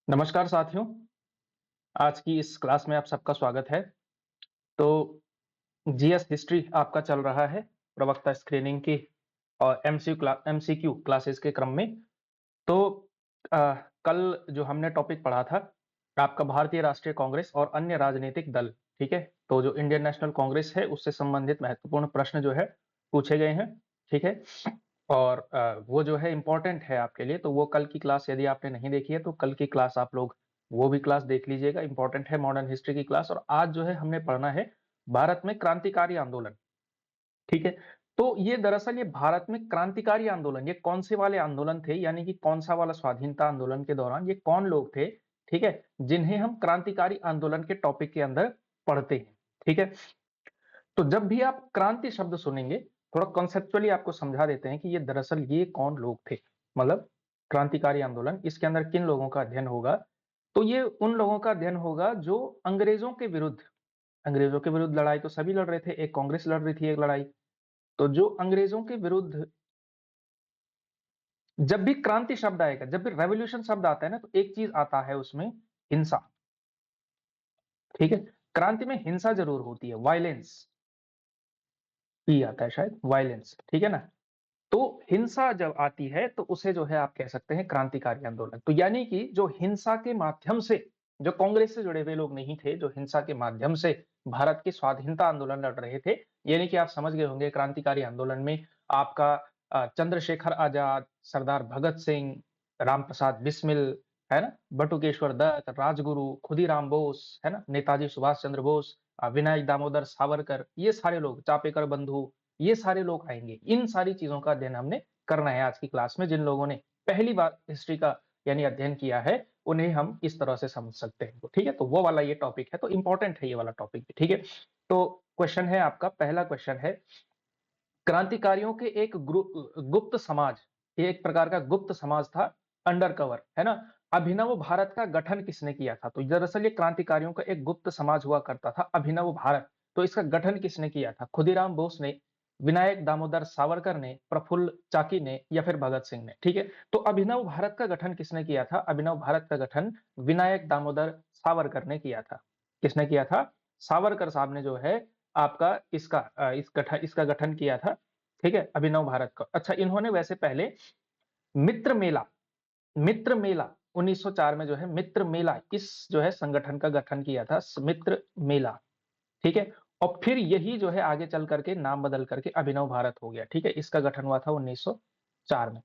नमस्कार साथियों, आज की इस क्लास में आप सबका स्वागत है। तो जीएस हिस्ट्री आपका चल रहा है प्रवक्ता स्क्रीनिंग की और एमसीक्यू क्लासेस के क्रम में। तो अ, कल जो हमने टॉपिक पढ़ा था, आपका भारतीय राष्ट्रीय कांग्रेस और अन्य राजनीतिक दल, ठीक है? तो जो इंडियन नेशनल कांग्रेस है, उससे संबंधित महत्वपूर्ण प्रश्न जो है पूछे गए हैं, ठीक है? और वो जो है इम्पोर्टेंट है आपके लिए, तो वो कल की क्लास यदि आपने नहीं देखी है, तो कल की क्लास आप लोग वो भी क्लास देख लीजिएगा, इम्पोर्टेंट है मॉडर्न हिस्ट्री की क्लास। और आज जो है हमने पढ़ना है भारत में क्रांतिकारी आंदोलन, ठीक है? तो ये दरअसल ये भारत में क्रांतिकारी आंदोलन, ये कौन से वाले आंदोलन थे, यानी कि कौन-सा वाला स्वाधीनता आंदोलन के दौरान ये कौन लोग थे, ठीक है? जिन्हें हम क्रांतिकारी आंदोलन के टॉपिक के अंदर पढ़ते हैं, ठीक है? तो जब भी आप क्रांति शब्द सुनेंगे, थोड़ा कॉन्सेप्चुअली आपको समझा देते हैं कि ये दरअसल ये कौन लोग थे। मतलब क्रांतिकारी आंदोलन, इसके अंदर किन लोगों का अध्ययन होगा? तो ये उन लोगों का अध्ययन होगा जो अंग्रेजों के विरुद्ध लड़ाई तो सभी लड़ रहे थे, एक कांग्रेस लड़ रही थी एक लड़ाई। तो जो अंग्रेजों के विरुद्ध जब भी क्रांति शब्द आएगा, जब भी रेवोल्यूशन शब्द आता है ना, तो एक चीज आता है उसमें, हिंसा, ठीक है? क्रांति में हिंसा जरूर होती है, वायलेंस पी आता है शायद, वायलेंस, ठीक है ना? तो हिंसा जब आती है तो उसे जो है आप कह सकते हैं क्रांतिकारी आंदोलन। तो यानी कि जो हिंसा के माध्यम से, जो कांग्रेस से जुड़े हुए लोग नहीं थे, जो हिंसा के माध्यम से भारत की स्वाधीनता आंदोलन लड़ रहे थे, यानी कि आप समझ गए होंगे क्रांतिकारी आंदोलन में आपका चंद्रशेखर आजाद, सरदार भगत सिंह, रामप्रसाद बिस्मिल, है ना, बटुकेश्वर दत्त, राजगुरु, खुदीराम बोस, है ना, नेताजी सुभाष चंद्र बोस, विनायक दामोदर सावरकर, ये सारे लोग, चापेकर बंधु, ये सारे लोग आएंगे। इन सारी चीजों का अध्ययन हमने करना है आज की क्लास में। जिन लोगों ने पहली बार हिस्ट्री का यानी अध्ययन किया है, उन्हें हम इस तरह से समझ सकते हैं, तो ठीक है? तो वो वाला ये टॉपिक है, तो इंपॉर्टेंट है ये वाला टॉपिक भी, ठीक है? तो क्वेश्चन है आपका, पहला क्वेश्चन है, क्रांतिकारियों के एक गुप्त समाज, ये एक प्रकार का गुप्त समाज था, अंडर कवर, है ना? अभिनव भारत का गठन किसने किया था? तो दरअसल ये क्रांतिकारियों का एक गुप्त समाज हुआ करता था, अभिनव भारत। तो इसका गठन किसने किया था? खुदीराम बोस ने, विनायक दामोदर सावरकर ने, प्रफुल्ल चाकी ने, या फिर भगत सिंह ने, ठीक है? तो अभिनव भारत का गठन किसने किया था? अभिनव भारत का गठन विनायक दामोदर सावरकर ने किया था। किसने किया था? सावरकर साहब ने जो है आपका इसका गठन किया था, ठीक है? अभिनव भारत का। अच्छा, इन्होंने वैसे पहले मित्र मेला मित्र मेला 1904 में जो है मित्र मेला, इस जो है संगठन का गठन किया था, मित्र मेला, ठीक है? और फिर यही जो है आगे चल करके नाम बदल करके अभिनव भारत हो गया, ठीक है? इसका गठन हुआ था 1904 में,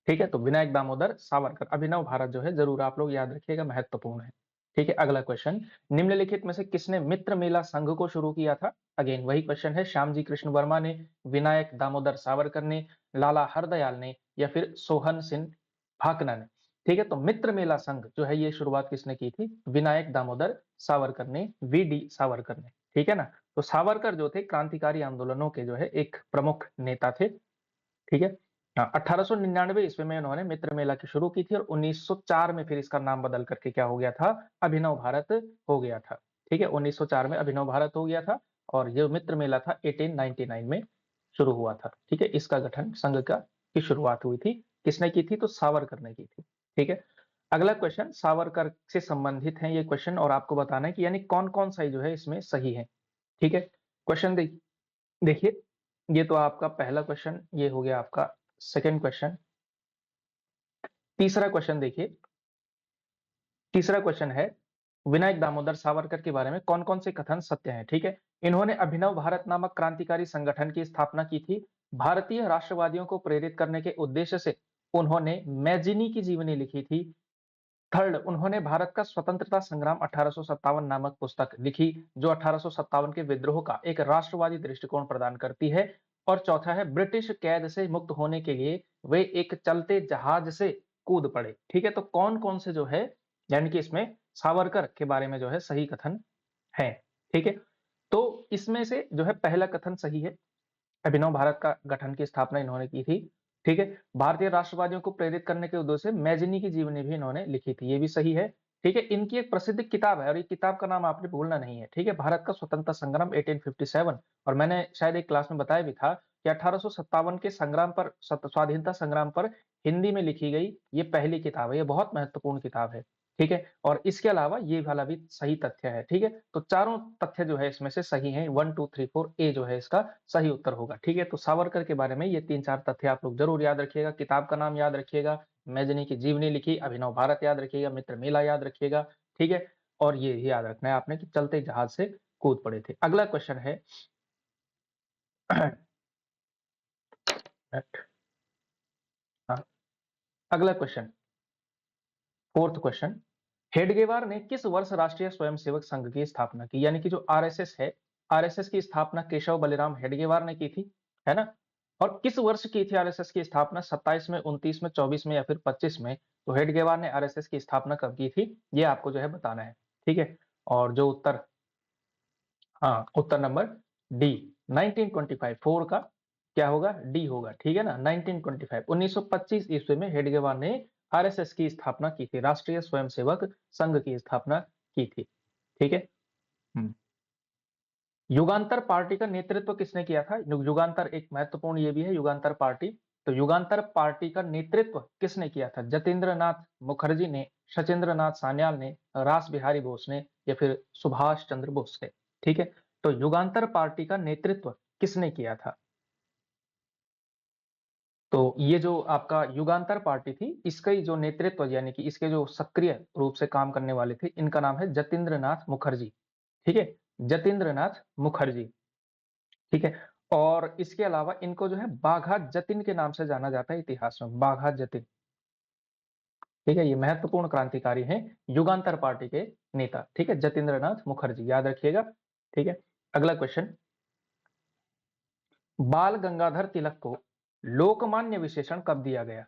ठीक है? तो विनायक दामोदर सावरकर, अभिनव भारत जो है जरूर आप लोग याद रखिएगा, महत्वपूर्ण है, ठीक है? अगला क्वेश्चन, निम्नलिखित में से किसने मित्र मेला संघ को शुरू किया था? अगेन वही क्वेश्चन है, श्यामजी कृष्ण वर्मा ने, विनायक दामोदर सावरकर ने, लाला हरदयाल ने, या फिर सोहन सिंह भाकना ने, ठीक है? तो मित्र मेला संघ जो है ये शुरुआत किसने की थी? विनायक दामोदर सावरकर ने, वीडी सावरकर ने, ठीक है ना? तो सावरकर जो थे क्रांतिकारी आंदोलनों के जो है एक प्रमुख नेता थे, ठीक है? 1899 ईस्वी में उन्होंने मित्र मेला की शुरू की थी और 1904 में फिर इसका नाम बदल करके क्या हो गया था? अभिनव भारत हो गया था, ठीक है? 1904 में अभिनव भारत हो गया था और ये मित्र मेला था 1899 में शुरू हुआ था, ठीक है? इसका गठन संघ का की शुरुआत हुई थी, किसने की थी? तो सावरकर ने की थी, ठीक है? अगला क्वेश्चन सावरकर से संबंधित है ये क्वेश्चन और आपको बताना है कि यानी कौन-कौन सा जो है इसमें सही है, ठीक है? क्वेश्चन देखिए, ये तो आपका पहला क्वेश्चन ये हो गया आपका। सेकंड क्वेश्चन, तीसरा क्वेश्चन देखिए, तीसरा क्वेश्चन है, विनायक दामोदर सावरकर के बारे में कौन-कौन से कथन सत्य हैं, ठीक है? इन्होंने अभिनव भारत नामक क्रांतिकारी संगठन की स्थापना की थी। भारतीय राष्ट्रवादियों को प्रेरित करने के उद्देश्य से उन्होंने मैजिनी की जीवनी लिखी थी। थर्ड, उन्होंने भारत का स्वतंत्रता संग्राम 1857 नामक पुस्तक लिखी, जो 1857 के विद्रोह का एक राष्ट्रवादी दृष्टिकोण प्रदान करती है। और चौथा है, ब्रिटिश कैद से मुक्त होने के लिए वे एक चलते जहाज से कूद पड़े, ठीक है? तो कौन-कौन से जो है, यानी कि इसमें सावरकर के बारे में जो है सही कथन है, ठीक है? तो इसमें से जो है पहला कथन सही है, अभिनव भारत का गठन की स्थापना इन्होंने की थी, ठीक है? भारतीय राष्ट्रवादियों को प्रेरित करने के उद्देश्य से मैजिनी की जीवनी भी इन्होंने लिखी थी, ये भी सही है, ठीक है? इनकी एक प्रसिद्ध किताब है और ये किताब का नाम आपने भूलना नहीं है, ठीक है? भारत का स्वतंत्रता संग्राम 1857। और मैंने शायद एक क्लास में बताया भी था कि 1857 के संग्राम पर, स्वाधीनता संग्राम पर हिंदी में लिखी गई ये पहली किताब है, ये बहुत महत्वपूर्ण किताब है, ठीक है। और इसके अलावा ये वाला भी सही तथ्य है, ठीक है। तो चारों तथ्य जो है इसमें से सही हैं, 1 2 3 4 ए जो है इसका सही उत्तर होगा, ठीक है। तो सावरकर के बारे में ये 3-4 तथ्य आप लोग जरूर याद रखिएगा, किताब का नाम याद रखिएगा, मैजनी की जीवनी लिखी, अभिनव भारत याद रखिएगा, मित्र मेला याद रखिएगा, ठीक है। और ये याद रखना है आपने कि चलते जहाज से कूद पड़े थे। अगला क्वेश्चन है हाँ, अगला क्वेश्चन, फोर्थ क्वेश्चन, हेडगेवार ने किस वर्ष राष्ट्रीय स्वयंसेवक संघ की स्थापना की? यानी कि जो आरएसएस है, आरएसएस की स्थापना केशव बलिराम हेडगेवार ने की थी, है ना। और किस वर्ष की थी आरएसएस की स्थापना? 27 में, 29 में, 24 में या फिर 25 में? तो हेडगेवार ने आरएसएस की स्थापना कब की थी, ये आपको जो है बताना है, ठीक है। और जो उत्तर, हाँ, उत्तर नंबर डी 1925, 4 का क्या होगा, डी होगा, ठीक है ना। 1925 1925 ईस्वी में हेडगेवार ने आरएसएस की स्थापना की थी, राष्ट्रीय स्वयंसेवक संघ की स्थापना की थी, ठीक है। युगांतर पार्टी का नेतृत्व किसने किया था? युगांतर एक महत्वपूर्ण ये भी है, युगांतर पार्टी। तो युगांतर पार्टी का नेतृत्व किसने किया था? जतेंद्र नाथ मुखर्जी ने, सचिंद्र नाथ सान्याल ने, रास बिहारी बोस ने या फिर सुभाष चंद्र बोस ने, ठीक है। तो युगांतर पार्टी का नेतृत्व किसने किया था? तो ये जो आपका युगांतर पार्टी थी, इसका ही जो नेतृत्व यानी कि इसके जो सक्रिय रूप से काम करने वाले थे, इनका नाम है जतेंद्र नाथ मुखर्जी, ठीक है। जतेंद्र नाथ मुखर्जी, ठीक है। और इसके अलावा इनको जो है बाघा जतिन के नाम से जाना जाता है इतिहास में, बाघा जतिन, ठीक है। ये महत्वपूर्ण क्रांतिकारी हैं, युगांतर पार्टी के नेता, ठीक है, जतेंद्र नाथ मुखर्जी, याद रखिएगा, ठीक है। अगला क्वेश्चन, बाल गंगाधर तिलक को लोकमान्य विशेषण कब दिया गया?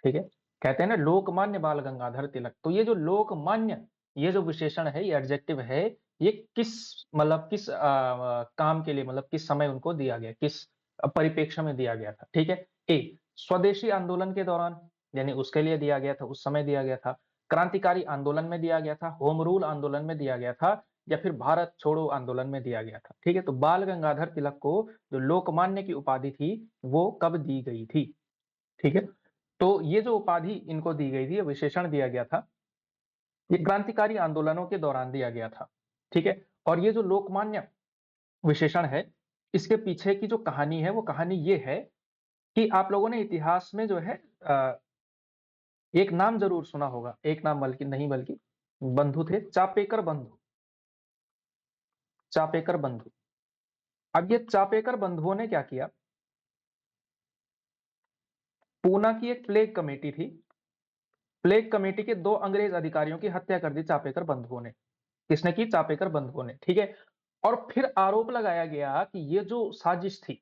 ठीक है, कहते हैं ना लोकमान्य बाल गंगाधर तिलक। तो ये जो लोकमान्य, ये जो विशेषण है, ये एडजेक्टिव है, ये किस मतलब किस काम के लिए, मतलब किस समय उनको दिया गया, किस परिप्रेक्ष्य में दिया गया था? ठीक है, ए स्वदेशी आंदोलन के दौरान, यानी उसके लिए दिया गया था, उस समय दिया गया था। क्रांतिकारी आंदोलन में दिया गया था, होम रूल आंदोलन में दिया गया था, या फिर भारत छोड़ो आंदोलन में दिया गया था। ठीक है, तो बाल गंगाधर तिलक को जो लोकमान्य की उपाधि थी वो कब दी गई थी? ठीक है, तो ये जो उपाधि इनको दी गई थी, विशेषण दिया गया था, ये क्रांतिकारी आंदोलनों के दौरान दिया गया था। ठीक है, और ये जो लोकमान्य विशेषण है, इसके पीछे की जो कहानी है, वो कहानी ये है कि आप लोगों ने इतिहास में जो है एक नाम जरूर सुना होगा, एक नाम बल्कि नहीं बल्कि बंधु थे, चापेकर बंधु, चापेकर बंधु। अब ये चापेकर बंधुओं ने क्या किया, पूना की एक प्लेग कमेटी थी, प्लेग कमेटी के 2 अंग्रेज अधिकारियों की हत्या कर दी चापेकर बंधुओं ने। किसने की? चापेकर बंधुओं ने, ठीक है। और फिर आरोप लगाया गया कि ये जो साजिश थी,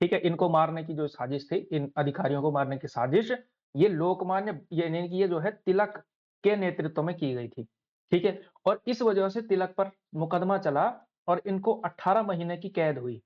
ठीक है, इनको मारने की जो साजिश थी, इन अधिकारियों को मारने की साजिश, ये लोकमान्य यानी कि ये जो है तिलक के नेतृत्व में की गई थी, ठीक है। और इस वजह से तिलक पर मुकदमा चला और इनको 18 महीने की कैद हुई,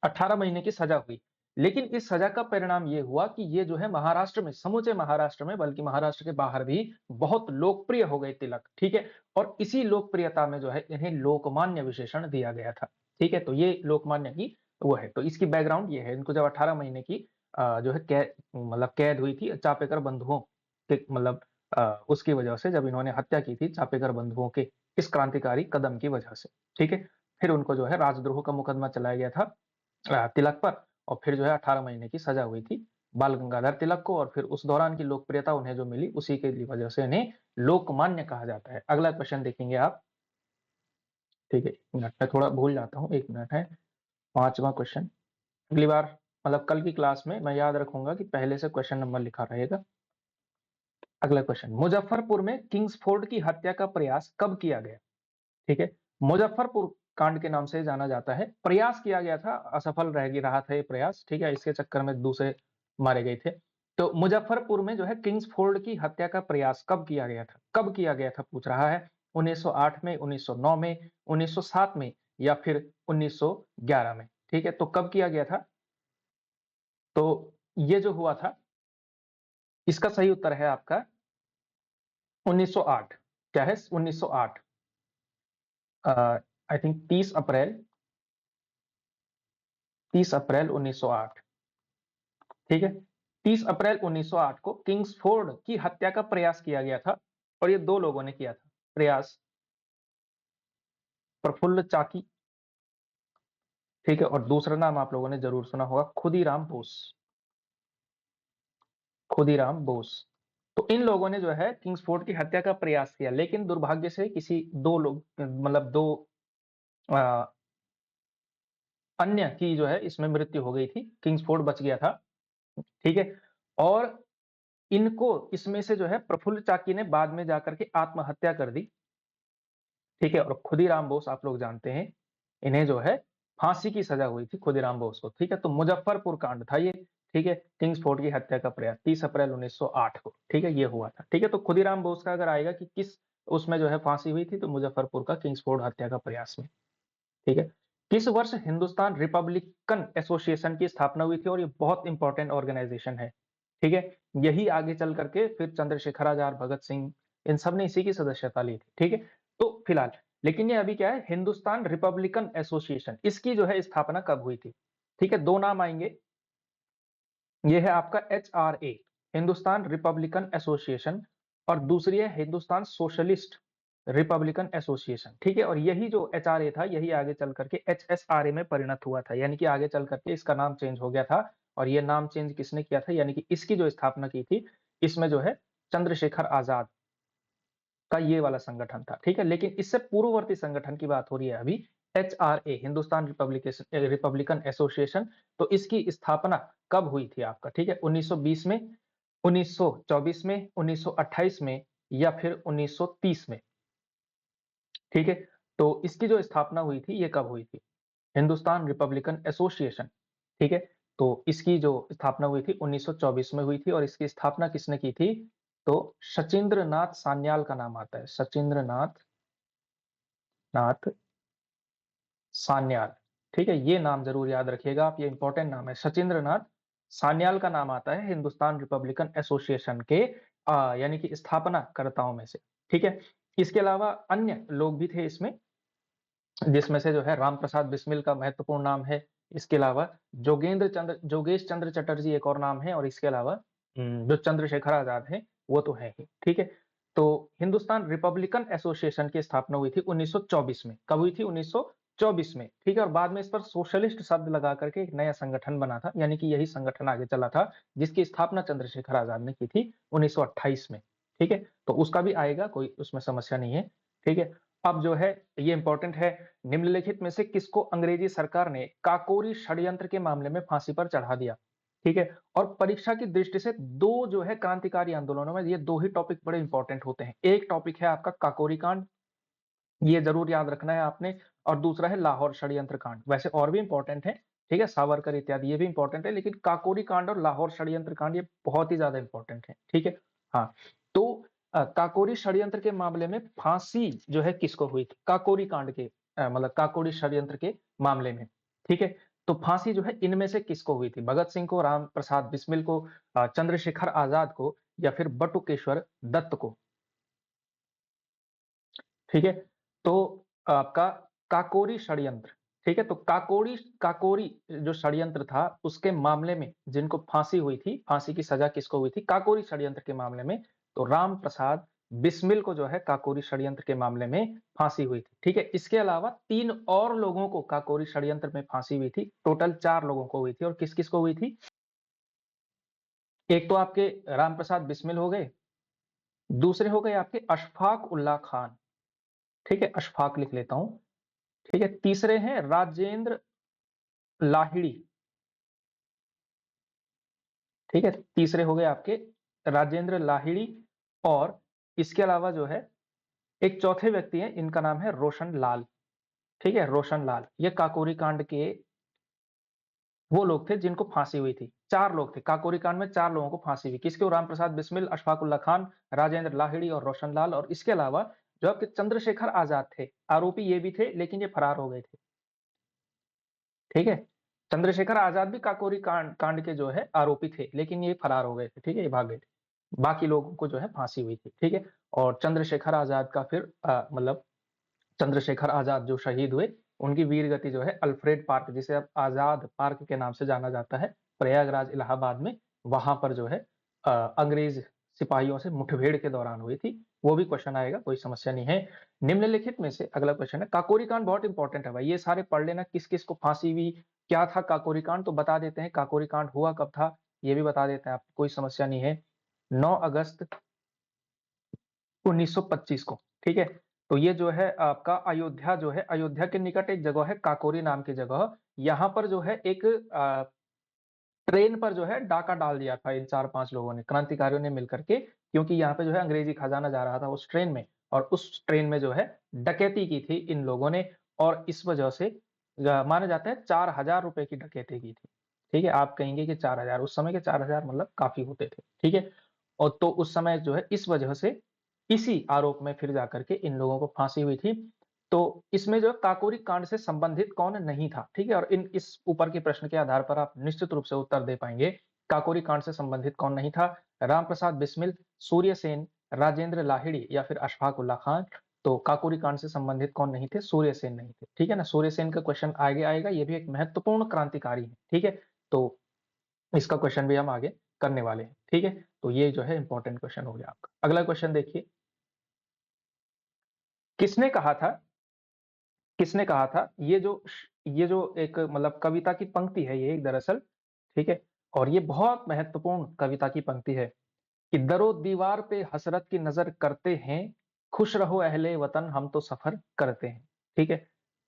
18 महीने की सजा हुई। लेकिन इस सजा का परिणाम ये हुआ कि ये जो है महाराष्ट्र में, समूचे महाराष्ट्र में, बल्कि महाराष्ट्र के बाहर भी बहुत लोकप्रिय हो गए तिलक, ठीक है। और इसी लोकप्रियता में जो है इन्हें लोकमान्य विशेषण दिया गया था, ठीक है। तो ये लोकमान्य की वो है, तो इसकी बैकग्राउंड ये है, इनको जब 18 महीने की जो है मतलब कैद हुई थी चापेकर बंधुओं के, मतलब उसकी वजह से, जब इन्होंने हत्या की थी चापेकर बंधुओं के इस क्रांतिकारी कदम की वजह से, ठीक है। फिर उनको जो है राजद्रोह का मुकदमा चलाया गया था तिलक पर, और फिर जो है 18 महीने की सजा हुई थी बाल गंगाधर तिलक को, और फिर उस दौरान की लोकप्रियता उन्हें जो मिली, उसी की वजह से इन्हें लोकमान्य कहा जाता है। अगला क्वेश्चन देखेंगे आप, ठीक है, 1 मिनट, मैं थोड़ा भूल जाता हूँ, 1 मिनट है। 5वां क्वेश्चन, अगली बार मतलब कल की क्लास में मैं याद रखूंगा कि पहले से क्वेश्चन नंबर लिखा रहेगा। अगला क्वेश्चन, मुजफ्फरपुर में किंग्सफोर्ड की हत्या का प्रयास कब किया गया? ठीक है, मुजफ्फरपुर कांड के नाम से जाना जाता है, प्रयास किया गया था, असफल रहा था ये प्रयास, ठीक है, इसके चक्कर में दूसरे मारे गए थे। तो मुजफ्फरपुर में जो है किंग्सफोर्ड की हत्या का प्रयास कब किया गया था? कब किया गया था पूछ रहा है, 1908 में, 1909 में, 1907 में या फिर 1911 में? ठीक है, तो कब किया गया था? तो ये जो हुआ था, इसका सही उत्तर है आपका 1908। क्या है? 1908, आई थिंक 30 अप्रैल, 30 अप्रैल 1908, ठीक है, 30 अप्रैल 1908 को किंग्सफोर्ड की हत्या का प्रयास किया गया था और ये 2 लोगों ने किया था प्रयास, प्रफुल्ल चाकी, ठीक है? और दूसरा नाम आप लोगों ने ज़रूर सुना होगा खुदीराम बोस, खुदीराम बोस। तो इन लोगों ने जो है किंग्सफोर्ड की हत्या का प्रयास किया, लेकिन दुर्भाग्य से किसी 2 लोग मतलब 2 अ, अन्य की जो है इसमें मृत्यु हो गई थी, किंग्सफोर्ड बच गया था, ठीक है? और इनको इसमें से जो है प्रफुल्ल चाकी ने बाद में जाकर के आत्महत्या कर दी, ठीक है? और खुदीराम बोस आप लोग जानते हैं, इन्हें जो है फांसी की सज़ा हुई थी खुदीराम बोस को, ठीक है? तो मुज़फ्फरपुर कांड था ये, ठीक है? किंग्सफोर्ड की हत्या का प्रयास 30 अप्रैल 1908 को, ठीक है? ये हुआ था, ठीक है? तो खुदीराम बोस का अगर आएगा कि किस उसमें जो है फांसी हुई थी, तो मुज़फ्फरपुर का किंग्सफोर्ड हत्या का प्रयास में, ठीक है? किस वर्ष हिंदुस्तान रिपब्लिकन एसोसिएशन की स्थापना हुई थी और ये बहुत इंपॉर्टेंट ऑर्गेनाइजेशन है, ठीक है? यही आगे चल करके फिर चंद्रशेखर आजाद, भगत सिंह इन सब ने इसी की सदस्यता ली थी, ठीक है? तो फिलहाल लेकिन ये अभी क्या है हिंदुस्तान रिपब्लिकन एसोसिएशन इसकी जो है स्थापना कब हुई थी? ठीक है, 2 नाम आएँगे, ये है आपका एचआरए हिंदुस्तान रिपब्लिकन एसोसिएशन और दूसरी है हिंदुस्तान सोशलिस्ट रिपब्लिकन एसोसिएशन, ठीक है? और यही जो एचआरए था यही आगे चल करके एचएसआरए में परिणत हुआ था, यानी कि आगे चल करके इसका नाम चेंज हो गया था और ये नाम चेंज किसने किया था? यानी कि इसकी जो स्थापना की थी, इसमें जो है चंद्रशेखर आजाद का ये वाला संगठन था, ठीक है? लेकिन इससे पूर्ववर्ती संगठन की बात हो रही है अभी एचआरए हिंदुस्तान रिपब्लिकन एसोसिएशन, तो इसकी स्थापना कब हुई थी आपका? ठीक है, 1920 में, 1924 में, 1928 में या फिर 1930 में, ठीक है? तो इसकी जो स्थापना हुई थी, ये कब हुई थी? हिंदुस्तान रिपब्लिकन एसोसिएशन, ठीक है? तो इसकी जो स्थापना हुई थी 1924 में हुई थी और इसकी स्थापना किसने की थी? तो सचिंद्र नाथ सान्याल का नाम आता है, सचिंद्र नाथ नाथ सान्याल, ठीक है? ये नाम ज़रूर याद रखिएगा आप, ये इंपॉर्टेंट नाम है। सचिंद्र नाथ सान्याल का नाम आता है हिंदुस्तान रिपब्लिकन एसोसिएशन के यानी कि स्थापनाकर्ताओं में से, ठीक है? इसके अलावा अन्य लोग भी थे इसमें, जिसमें से जो है रामप्रसाद बिस्मिल का महत्वपूर्ण नाम है। इसके अलावा जोगेश चंद्र चटर्जी एक और नाम है और इसके अलावा जो चंद्रशेखर आज़ाद हैं, वो तो हैं ही, ठीक है? तो हिंदुस्तान रिपब्लिकन एसोसिएशन की स्थापना हुई थी 1924 में। कब हुई थी? 1924 में, ठीक है? और बाद में इस पर सोशलिस्ट शब्द लगा करके एक नया संगठन बना था, यानी कि यही संगठन आगे चला था, जिसकी स्थापना चंद्रशेखर आज़ाद ने की थी 1928 में, ठीक है? तो उसका भी आएगा, कोई उसमें समस्या नहीं है, ठीक है? अब जो है ये इंपॉर्टेंट है, निम्नलिखित में से किसको अंग्रेजी सरकार ने काकोरी षड्यंत्र के मामले में फांसी पर चढ़ा दिया? ठीक है? और परीक्षा की दृष्टि से 2 जो है क्रांतिकारी आंदोलनों में ये 2 ही टॉपिक बड़े इंपॉर्टेंट होते हैं। एक टॉपिक है आपका काकोरी कांड, ये ज़रूर याद रखना है आपने और दूसरा है लाहौर षड्यंत्र कांड। वैसे और भी इंपॉर्टेंट है, ठीक है? सावरकर इत्यादि ये भी इंपॉर्टेंट है, लेकिन काकोरी कांड और लाहौर षड्यंत्र कांड ये बहुत ही ज़्यादा इंपॉर्टेंट है, ठीक है? हाँ, तो काकोरी षड्यंत्र के मामले में फांसी जो है किसको हुई थी? काकोरी कांड के मतलब काकोरी षड्यंत्र के मामले में, ठीक है? तो फांसी जो है इनमें से किसको हुई थी? भगत सिंह को, राम प्रसाद बिस्मिल को, चंद्रशेखर आज़ाद को या फिर बटुकेश्वर दत्त को? ठीक है? तो आपका काकोरी षड्यंत्र, ठीक है? तो काकोरी काकोरी जो षड्यंत्र था, उसके मामले में जिनको फांसी हुई थी, फांसी की सज़ा किसको हुई थी? काकोरी षड्यंत्र के मामले में, तो राम प्रसाद बिस्मिल को जो है काकोरी षड्यंत्र के मामले में फांसी हुई थी, ठीक है? इसके अलावा 3 और लोगों को काकोरी षड्यंत्र में फांसी हुई थी, टोटल 4 लोगों को हुई थी और किस-किस को हुई थी? एक तो आपके राम प्रसाद बिस्मिल हो गए, दूसरे हो गए आपके अशफाक उल्लाह खान, ठीक है? अशफाक लिख लेता हूँ। ठीक है, तीसरे हैं राजेंद्र लाहिड़ी, ठीक है? तीसरे हो गए आपके राजेंद्र लाहिड़ी और इसके अलावा जो है एक चौथे व्यक्ति हैं, इनका नाम है रोशन लाल, ठीक है? रोशन लाल, ये काकोरी कांड के वो लोग थे जिनको फांसी हुई थी। 4 लोग थे, काकोरी कांड में 4 लोगों को फांसी हुई। किसको? रामप्रसाद बिस्मिल, अशफाक उल्लाह खान, राजेंद्र लाहिड़ी और रोशन लाल और इसके अलावा जो आपके चंद्रशेखर आज़ाद थे, आरोपी ये भी थे लेकिन ये फरार हो गए थे। ठीक है? चंद्रशेखर आज़ाद भी काकोरी कांड के जो है आरोपी थे, लेकिन ये फरार हो गए थे, ठीक है? ये भाग गए थे। बाकी लोगों को जो है फांसी हुई थी, ठीक है? और चंद्रशेखर आज़ाद का फिर मतलब चंद्रशेखर आज़ाद जो शहीद हुए, उनकी वीर गति जो है अल्फ्रेड पार्क जिसे अब आज़ाद पार्क के नाम से जाना जाता है, प्रयागराज इलाहाबाद में वहां पर जो है अंग्रेज सिपाहियों से मुठभेड़ के दौरान हुई थी। वो भी क्वेश्चन आएगा, कोई समस्या नहीं है। निम्नलिखित में से अगला क्वेश्चन है, काकोरी कांड बहुत इंपॉर्टेंट है भाई, ये सारे पढ़ लेना, किस किस को फांसी हुई, क्या था काकोरी कांड, तो बता देते हैं काकोरी कांड हुआ कब था, ये भी बता देते हैं आपको, कोई समस्या नहीं है। 9 अगस्त 1925 को, ठीक है। तो ये जो है आपका अयोध्या जो है, अयोध्या के निकट एक जगह है काकोरी नाम की जगह, यहाँ पर जो है एक ट्रेन पर जो है डाका डाल दिया था इन 4-5 लोगों ने, क्रांतिकारियों ने मिलकर के, क्योंकि यहाँ पे जो है अंग्रेजी खजाना जा रहा था उस ट्रेन में, और उस ट्रेन में जो है डकैती की थी इन लोगों ने, और इस वजह से माना जाता है 4,000 रुपए की डकैती की थी। ठीक है, आप कहेंगे कि 4,000, उस समय के 4,000 मतलब काफी होते थे, ठीक है। और तो उस समय जो है इस वजह से इसी आरोप में फिर जाकर के इन लोगों को फांसी हुई थी। तो इसमें जो है काकोरी कांड से संबंधित कौन नहीं था, ठीक है, और इन इस ऊपर के प्रश्न के आधार पर आप निश्चित रूप से उत्तर दे पाएंगे। काकोरी कांड से संबंधित कौन नहीं था? रामप्रसाद बिस्मिल, सूर्यसेन, राजेंद्र लाहिड़ी या फिर अशफाक उल्लाह खान। तो काकोरी कांड से संबंधित कौन नहीं थे? सूर्यसेन नहीं थे, ठीक है ना। सूर्यसेन का क्वेश्चन आगे आएगा, ये भी एक महत्वपूर्ण क्रांतिकारी है, ठीक है। तो इसका क्वेश्चन भी हम आगे करने वाले हैं, ठीक है। तो ये जो है इंपॉर्टेंट क्वेश्चन हो गया आपका। अगला क्वेश्चन देखिए, किसने कहा था, किसने कहा था, ये जो एक मतलब कविता की पंक्ति है ये एक दरअसल, ठीक है, और ये बहुत महत्वपूर्ण कविता की पंक्ति है कि दरो दीवार पे हसरत की नजर करते हैं, खुश रहो अहले वतन हम तो सफर करते हैं, ठीक है।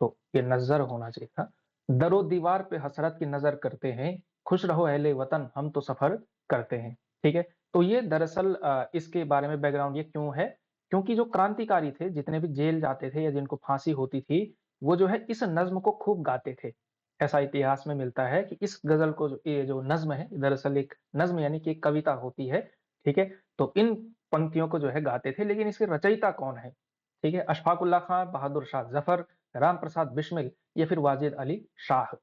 तो ये नजर होना चाहिए था, दरो दीवार पे हसरत की नजर करते हैं, खुश रहो अहले वतन हम तो सफर करते हैं, ठीक है। तो ये दरअसल इसके बारे में बैकग्राउंड ये क्यों है, क्योंकि जो क्रांतिकारी थे जितने भी जेल जाते थे या जिनको फांसी होती थी, वो जो है इस नज्म को खूब गाते थे। ऐसा इतिहास में मिलता है कि इस गजल को ये जो नज्म है, दरअसल एक नज्म यानी कि एक कविता होती है, ठीक है। तो इन पंक्तियों को जो है गाते थे, लेकिन इसके रचयिता कौन है, ठीक है? अशफाक उल्लाह खान, बहादुर शाह जफर, राम प्रसाद बिस्मिल या फिर वाजिद अली शाह,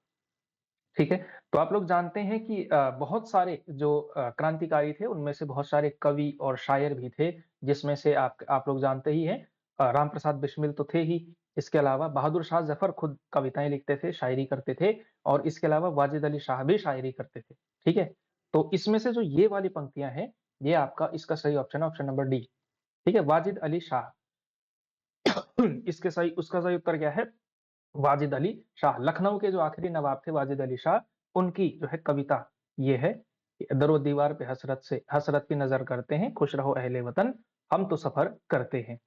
ठीक है। तो आप लोग जानते हैं कि बहुत सारे जो क्रांतिकारी थे उनमें से बहुत सारे कवि और शायर भी थे, जिसमें से आप लोग जानते ही हैं, राम प्रसाद बिस्मिल तो थे ही, इसके अलावा बहादुर शाह जफर खुद कविताएं लिखते थे, शायरी करते थे, और इसके अलावा वाजिद अली शाह भी शायरी करते थे, ठीक है। तो इसमें से जो ये वाली पंक्तियां हैं, ये आपका इसका सही ऑप्शन है, ऑप्शन नंबर डी, ठीक है, वाजिद अली शाह। इसके सही उसका सही उत्तर क्या है? वाजिद अली शाह। लखनऊ के जो आखिरी नवाब थे वाजिद अली शाह, उनकी जो है कविता ये है कि दरो दीवार पे हसरत की नजर करते हैं, खुश रहो अहले वतन हम तो सफर करते हैं।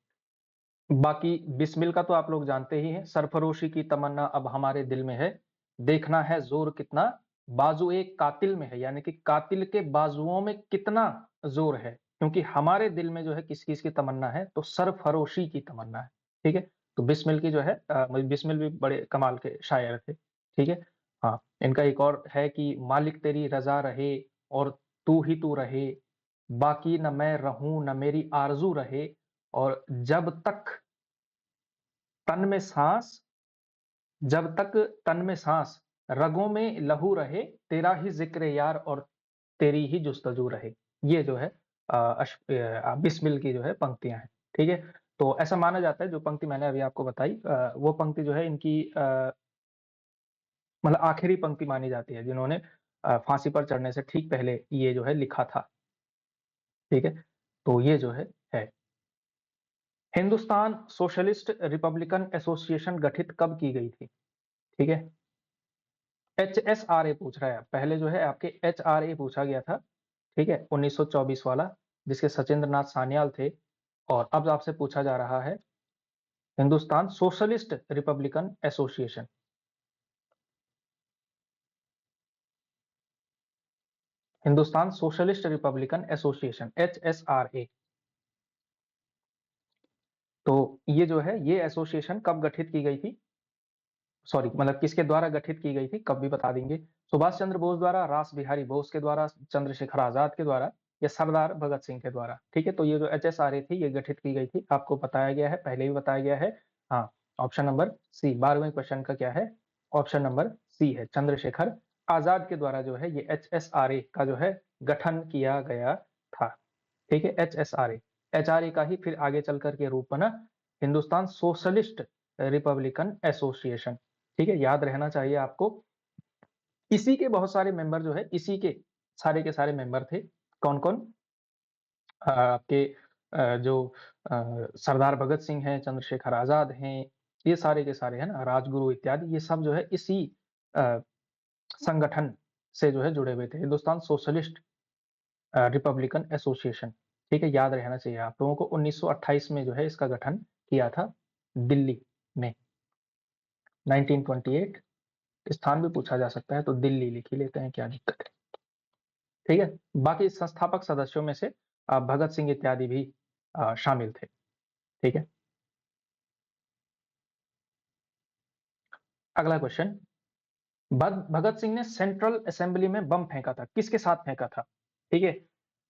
बाकी बिस्मिल का तो आप लोग जानते ही हैं, सरफरोशी की तमन्ना अब हमारे दिल में है, देखना है जोर कितना बाजू एक कातिल में है, यानी कि कातिल के बाजुओं में कितना जोर है, क्योंकि हमारे दिल में जो है किस चीज की तमन्ना है, तो सरफरोशी की तमन्ना है, ठीक है। तो बिस्मिल की जो है बिस्मिल भी बड़े कमाल के शायर थे, ठीक है। हाँ, इनका एक और है कि मालिक तेरी रजा रहे और तू ही तू रहे, बाकी न मैं रहूं न मेरी आरजू रहे, और तन में सांस जब तक तन में सांस रगों में लहू रहे, तेरा ही जिक्र यार और तेरी ही जुस्तजू रहे। ये जो है बिस्मिल की जो है पंक्तियां हैं, ठीक है। तो ऐसा माना जाता है, जो पंक्ति मैंने अभी आपको बताई वो पंक्ति जो है इनकी मतलब आखिरी पंक्ति मानी जाती है, जिन्होंने फांसी पर चढ़ने से ठीक पहले ये जो है लिखा था, ठीक है। तो ये जो है हिंदुस्तान सोशलिस्ट रिपब्लिकन एसोसिएशन गठित कब की गई थी, ठीक है। एचएसआरए पूछ रहा है, पहले जो है आपके एचआरए पूछा गया था, ठीक है, 1924 वाला, जिसके सचिंद्र नाथ सान्याल थे, और अब आपसे पूछा जा रहा है Hindustan socialist Republican association. Hindustan socialist Republican association, HSRA. तो ये जो है ये एसोसिएशन कब गठित की गई थी, सॉरी मतलब किसके द्वारा गठित की गई थी, कब भी बता देंगे। सुभाष चंद्र बोस द्वारा, रास बिहारी बोस के द्वारा, चंद्रशेखर आजाद के द्वारा, या सरदार भगत सिंह के द्वारा, ठीक है। तो ये जो एचएसआरए थी ये गठित की गई थी, आपको बताया गया है, पहले भी बताया गया है। हाँ, ऑप्शन नंबर सी, 12वें क्वेश्चन का क्या है, ऑप्शन नंबर सी है, चंद्रशेखर आजाद के द्वारा जो है ये एचएसआरए का जो है गठन किया गया था, ठीक है। एचएसआरए, एचआरए का ही फिर आगे चल करके रूप बना हिंदुस्तान सोशलिस्ट रिपब्लिकन एसोसिएशन, ठीक है, याद रहना चाहिए आपको। इसी के बहुत सारे मेंबर जो है इसी के सारे के सारे मेंबर थे। कौन-कौन? आपके जो सरदार भगत सिंह हैं, चंद्रशेखर आज़ाद हैं, ये सारे के सारे है ना, राजगुरु इत्यादि ये सब जो है इसी अ, संगठन से जो है जुड़े हुए थे। हिंदुस्तान सोशलिस्ट रिपब्लिकन एसोसिएशन, ठीक है? याद रहना चाहिए आप लोगों को। 1928 में जो है इसका गठन किया था दिल्ली में। 1928 स्थान भी पूछा जा सकता है तो दिल्ली लिख ही लेते हैं, क्या दिक्कत है? ठीक है? बाकी संस्थापक सदस्यों में से भगत सिंह इत्यादि भी शामिल थे। ठीक है? अगला क्वेश्चन, भगत सिंह ने सेंट्रल असेंबली में बम फेंका था, किसके साथ फेंका था? ठीक है?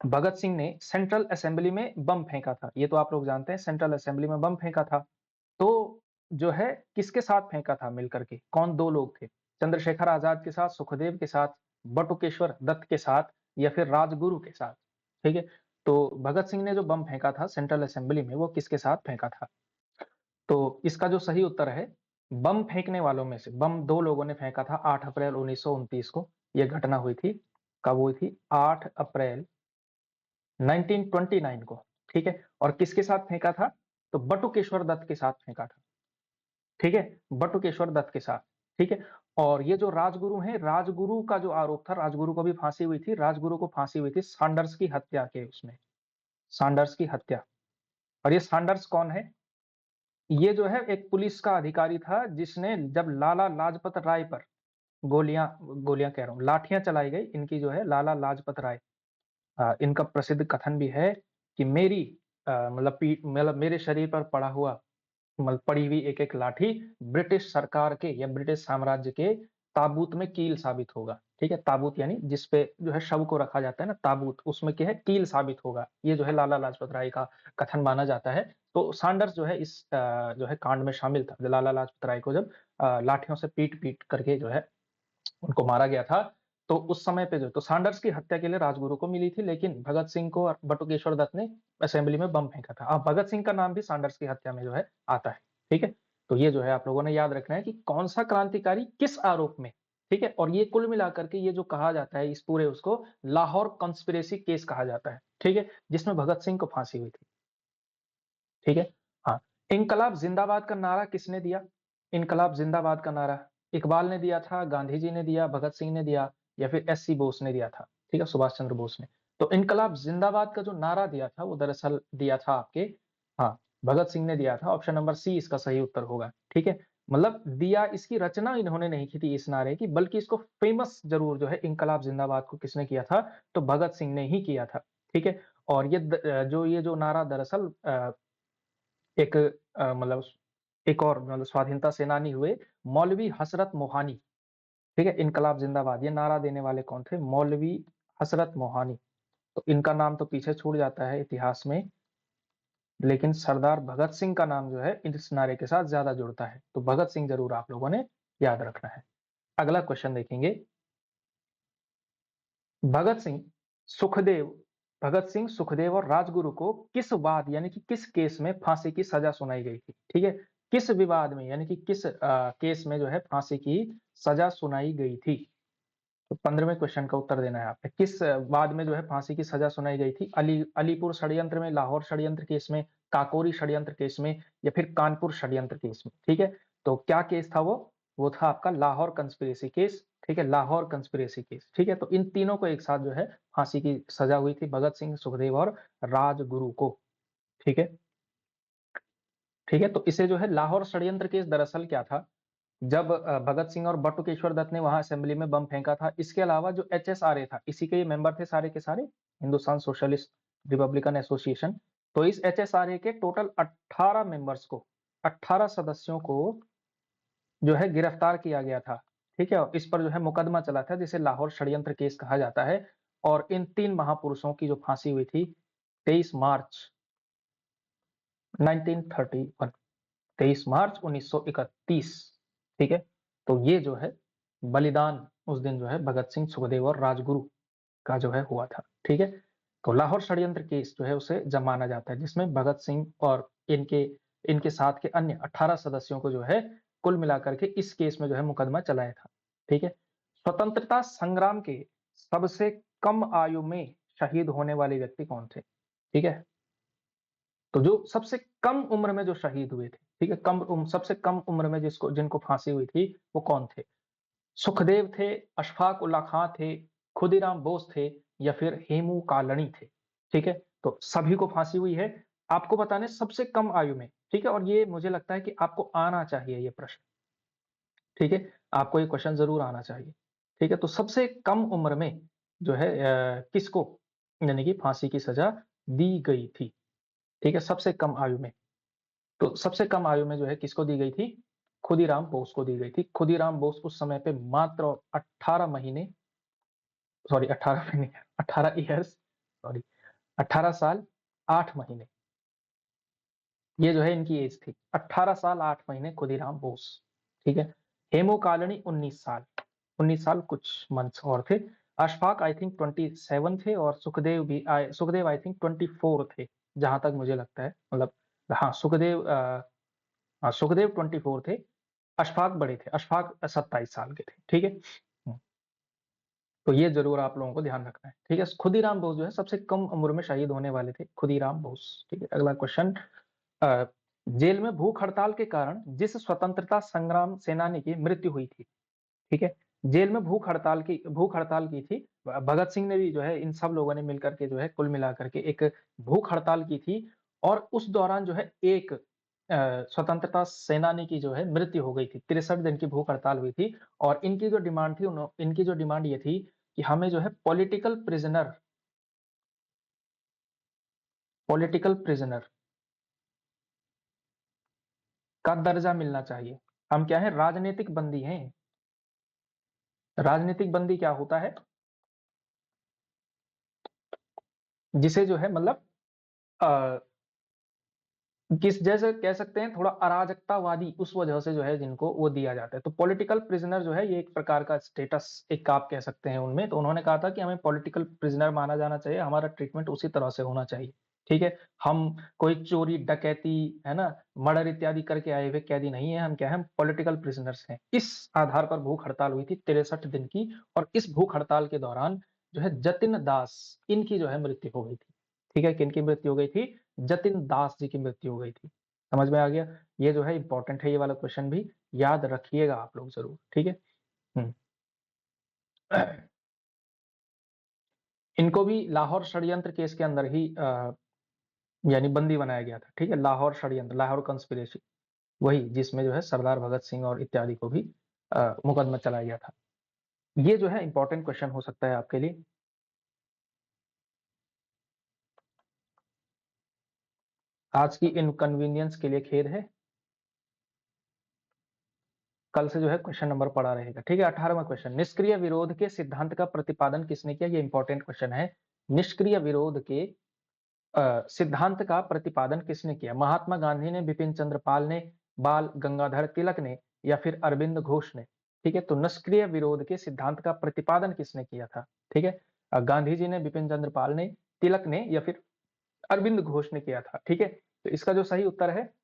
भगत सिंह ने सेंट्रल असेंबली में बम फेंका था, ये तो आप लोग जानते हैं, सेंट्रल असेंबली में बम फेंका था। तो जो है किसके साथ फेंका था मिलकर के? कौन 2 लोग थे? चंद्रशेखर आज़ाद के साथ, सुखदेव के साथ, बटुकेश्वर दत्त के साथ या फिर राजगुरु के साथ? ठीक है? तो भगत सिंह ने जो बम फेंका था सेंट्रल असेंबली में, वो किसके साथ फेंका था? तो इसका जो सही उत्तर है, बम फेंकने वालों में से बम 2 लोगों ने फेंका था 8 अप्रैल 1929 को, ये घटना हुई थी। कब हुई थी? 8 अप्रैल 1929 को, ठीक है? और किसके साथ फेंका था? तो बटुकेश्वर दत्त के साथ फेंका था, ठीक है? बटुकेश्वर दत्त के साथ, ठीक है? और ये जो राजगुरु हैं, राजगुरु का जो आरोप था, राजगुरु को भी फांसी हुई थी, राजगुरु को फांसी हुई थी सैंडर्स की हत्या के उसमें, सैंडर्स की हत्या। और ये सैंडर्स कौन है? ये जो है एक पुलिस का अधिकारी था जिसने जब लाला लाजपत राय पर गोलियां गोलियां कह रहा हूँ, लाठियां चलाई गई, इनकी जो है लाला लाजपत राय, इनका प्रसिद्ध कथन भी है कि मेरी मतलब मेरे शरीर पर पड़ा हुआ पड़ी हुई एक-एक लाठी ब्रिटिश सरकार के या ब्रिटिश साम्राज्य के ताबूत में कील साबित होगा, ठीक है? ताबूत यानी जिस पे जो है शव को रखा जाता है ना, ताबूत, उसमें क्या है, कील साबित होगा। ये जो है लाला लाजपत राय का कथन माना जाता है। तो सैंडर्स जो है इस जो है कांड में शामिल था। लाला लाजपत राय को जब लाठियों से पीट-पीट करके जो है उनको मारा गया था, तो उस समय पे जो तो सैंडर्स की हत्या के लिए राजगुरु को मिली थी, लेकिन भगत सिंह को और बटुकेश्वर दत्त ने असेंबली में बम फेंका था। भगत सिंह का नाम भी सैंडर्स की हत्या में जो है आता है, ठीक है? तो ये जो है आप लोगों ने याद रखना है कि कौन-सा क्रांतिकारी किस आरोप में, ठीक है? और ये कुल मिलाकर के ये जो कहा जाता है इस पूरे उसको लाहौर कॉन्स्पिरेसी केस कहा जाता है, ठीक है? जिसमें भगत सिंह को फांसी हुई थी, ठीक है? हाँ, इन्कलाब ज़िंदाबाद का नारा किसने दिया? इन्कलाब ज़िंदाबाद का नारा इकबाल ने दिया था, गांधी जी ने दिया, भगत सिंह ने दिया या फिर एससी बोस ने दिया था, ठीक है? सुभाष चंद्र बोस ने। तो इन्कलाब ज़िंदाबाद का जो नारा दिया था, वो दरअसल दिया था आपके हाँ, भगत सिंह ने दिया था। ऑप्शन नंबर सी इसका सही उत्तर होगा, ठीक है? मतलब दिया, इसकी रचना इन्होंने नहीं की थी इस नारे की, बल्कि इसको फेमस ज़रूर जो है इन्कलाब ज़िंदाबाद को किसने किया था? तो भगत सिंह ने ही किया था, ठीक है? और ये जो नारा दरअसल एक मतलब एक और मतलब स्वाधीनता सेनानी हुए मौलवी हसरत मोहानी, ठीक है? इनकलाब ज़िंदाबाद ये नारा देने वाले कौन थे? मौलवी हसरत मोहानी। तो इनका नाम तो पीछे छूट जाता है इतिहास में, लेकिन सरदार भगत सिंह का नाम जो है इस नारे के साथ ज़्यादा जुड़ता है। तो भगत सिंह ज़रूर आप लोगों ने याद रखना है। अगला क्वेश्चन देखेंगे, भगत सिंह, सुखदेव भगत सिंह, सुखदेव और राजगुरु को किस वाद यानी कि किस केस में फांसी की सजा सुनाई गई थी? ठीक है? किस विवाद में यानी कि किस केस में जो है फांसी की सजा सुनाई गई थी? तो 15वें क्वेश्चन का उत्तर देना है आपने। किस वाद में जो है फांसी की सजा सुनाई गई थी? अलीपुर षड्यंत्र में, लाहौर षड्यंत्र केस में, काकोरी षड्यंत्र केस में या फिर कानपुर षड्यंत्र केस में, ठीक है? तो क्या केस था वो? वो था आपका लाहौर कंस्पिरेसी केस, ठीक है? लाहौर कंस्पिरेसी केस, ठीक है? तो इन तीनों को एक साथ जो है फांसी की सजा हुई थी भगत सिंह, सुखदेव और राजगुरु को, ठीक है? ठीक है? तो इसे जो है लाहौर षड्यंत्र केस दरअसल क्या था? जब भगत सिंह और बटुकेश्वर दत्त ने वहां असेंबली में बम फेंका था, इसके अलावा जो एचएसआरए था, इसी के ये मेंबर थे सारे के सारे, हिंदुस्तान सोशलिस्ट रिपब्लिकन एसोसिएशन। तो इस एचएसआरए के टोटल 18 मेंबर्स को, 18 सदस्यों को जो है गिरफ्तार किया गया था, ठीक है? और इस पर जो है मुकदमा चला था जिसे लाहौर षड्यंत्र केस कहा जाता है। और इन 3 महापुरुषों की जो फांसी हुई थी 23 मार्च 1931, 23 मार्च 1931, ठीक है? तो ये जो है बलिदान उस दिन जो है भगत सिंह, सुखदेव और राजगुरु का जो है हुआ था, ठीक है? तो लाहौर षड्यंत्र केस जो है उसे जब माना जाता है जिसमें भगत सिंह और इनके इनके साथ के अन्य 18 सदस्यों को जो है कुल मिलाकर के इस केस में जो है मुकदमा चलाया था, ठीक है? स्वतंत्रता संग्राम के सबसे कम आयु में शहीद होने वाले व्यक्ति कौन थे? ठीक है? तो जो सबसे कम उम्र में जो शहीद हुए थे, ठीक है? सबसे कम उम्र में जिनको फांसी हुई थी, वो कौन थे? सुखदेव थे, अशफाक उल्ला खां थे, खुदीराम बोस थे या फिर हेमू कालाणी थे, ठीक है? तो सभी को फांसी हुई है, आपको बताना है सबसे कम आयु में, ठीक है? और ये मुझे लगता है कि आपको आना चाहिए ये प्रश्न, ठीक है? आपको ये क्वेश्चन ज़रूर आना चाहिए, ठीक है? तो सबसे कम उम्र में जो है किसको यानी कि फांसी की सज़ा दी गई थी, ठीक है? सबसे कम आयु में। तो सबसे कम आयु में जो है किसको दी गई थी? खुदीराम बोस को दी गई थी। खुदीराम बोस उस समय पे मात्र 18 महीने सॉरी 18 महीने 18 ईयर्स सॉरी 18 साल 8 महीने ये जो है इनकी एज थी। 18 साल 8 महीने खुदीराम बोस, ठीक है? हेमू कालाणी 19 साल, 19 साल कुछ मंथ्स और थे। अशफाक आई थिंक 27 थे और सुखदेव आई थिंक 24 थे, जहाँ तक मुझे लगता है मतलब हाँ, सुखदेव 24 थे, अशफाक बड़े थे, अशफाक 27 साल के थे, ठीक है? तो ये ज़रूर आप लोगों को ध्यान रखना है, ठीक है? खुदीराम बोस जो है सबसे कम उम्र में शहीद होने वाले थे, खुदीराम बोस, ठीक है? अगला क्वेश्चन अ, जेल में भूख हड़ताल के कारण जिस स्वतंत्रता संग्राम सेनानी की मृत्यु हुई थी, ठीक है? जेल में भूख हड़ताल की थी। भगत सिंह ने भी जो है इन सब लोगों ने मिलकर के जो है कुल मिलाकर के एक भूख हड़ताल की थी और उस दौरान जो है एक स्वतंत्रता सेनानी की जो है मृत्यु हो गई थी। 63 दिन की भूख हड़ताल हुई थी और इनकी जो डिमांड ये थी कि हमें जो है पॉलिटिकल प्रिजनर का दर्जा मिलना चाहिए। हम क्या है राजनीतिक बंदी हैं। राजनीतिक बंदी क्या होता है? जिसे जो है मतलब अ, किस जैसे कह सकते हैं थोड़ा अराजकतावादी उस वजह से जो है जिनको वो दिया जाता है। तो पॉलिटिकल प्रिजनर जो है ये एक प्रकार का स्टेटस एक आप कह सकते हैं उनमें। तो उन्होंने कहा था कि हमें पॉलिटिकल प्रिजनर माना जाना चाहिए, हमारा ट्रीटमेंट उसी तरह से होना चाहिए। ठीक है? हम कोई चोरी, डकैती, है ना? मर्डर इत्यादि करके आए हुए कैदी नहीं है, हम क्या है हम पॉलिटिकल प्रिजनर्स हैं। इस आधार पर भूख हड़ताल हुई थी 63 दिन की और इस भूख हड़ताल के दौरान जो है जतिन दास इनकी जो है मृत्यु हो गई थी। ठीक है? किनकी मृत्यु हो गई थी? जतिन दास जी की मृत्यु हो गई थी। समझ में आ गया? ये जो है इम्पोर्टेंट है, ये वाला क्वेश्चन भी याद रखिएगा आप लोग ज़रूर, ठीक है? हुँ। इनको भी लाहौर षड्यंत्र केस के अंदर ही यानी बंदी बनाया गया था, ठीक है? लाहौर षड्यंत्र, लाहौर कंस्पिरेसी वही जिसमें जो है सरदार भगत सिंह और इत्यादि को भी मुकदमा चलाया गया था। ये जो है इम्पोर्टेंट क्वेश्चन हो सकता है आपके लिए। आज की इनकन्वीनियंस के लिए खेद है। कल से जो है क्वेश्चन नंबर पड़ा रहेगा, ठीक है? 18वां क्वेश्चन, निष्क्रिय विरोध के सिद्धांत का प्रतिपादन किसने किया? ये इंपॉर्टेंट क्वेश्चन है। निष्क्रिय विरोध के सिद्धांत का प्रतिपादन किसने किया? महात्मा गांधी ने, बिपिन चंद्र पाल ने, बाल गंगाधर तिलक ने या फिर अरविंद घोष ने? ठीक है? तो निष्क्रिय विरोध के सिद्धांत का प्रतिपादन किसने किया था? ठीक है? गांधी जी ने, बिपिन चंद्र पाल ने, तिलक ने या फिर अरविंद घोष ने किया था, ठीक है? तो इसका जो सही उत्तर है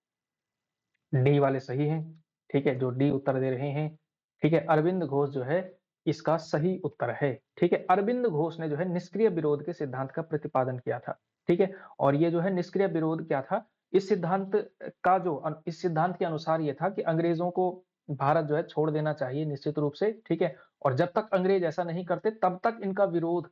डी वाले सही हैं, ठीक है? जो डी उत्तर दे रहे हैं, ठीक है? अरविंद घोष जो है इसका सही उत्तर है, ठीक है? अरविंद घोष ने जो है निष्क्रिय विरोध के सिद्धांत का प्रतिपादन किया था, ठीक है? और ये जो है निष्क्रिय विरोध क्या था? इस सिद्धांत के अनुसार ये था कि अंग्रेजों को भारत जो है छोड़ देना चाहिए निश्चित रूप से, ठीक है? और जब तक अंग्रेज ऐसा नहीं करते तब तक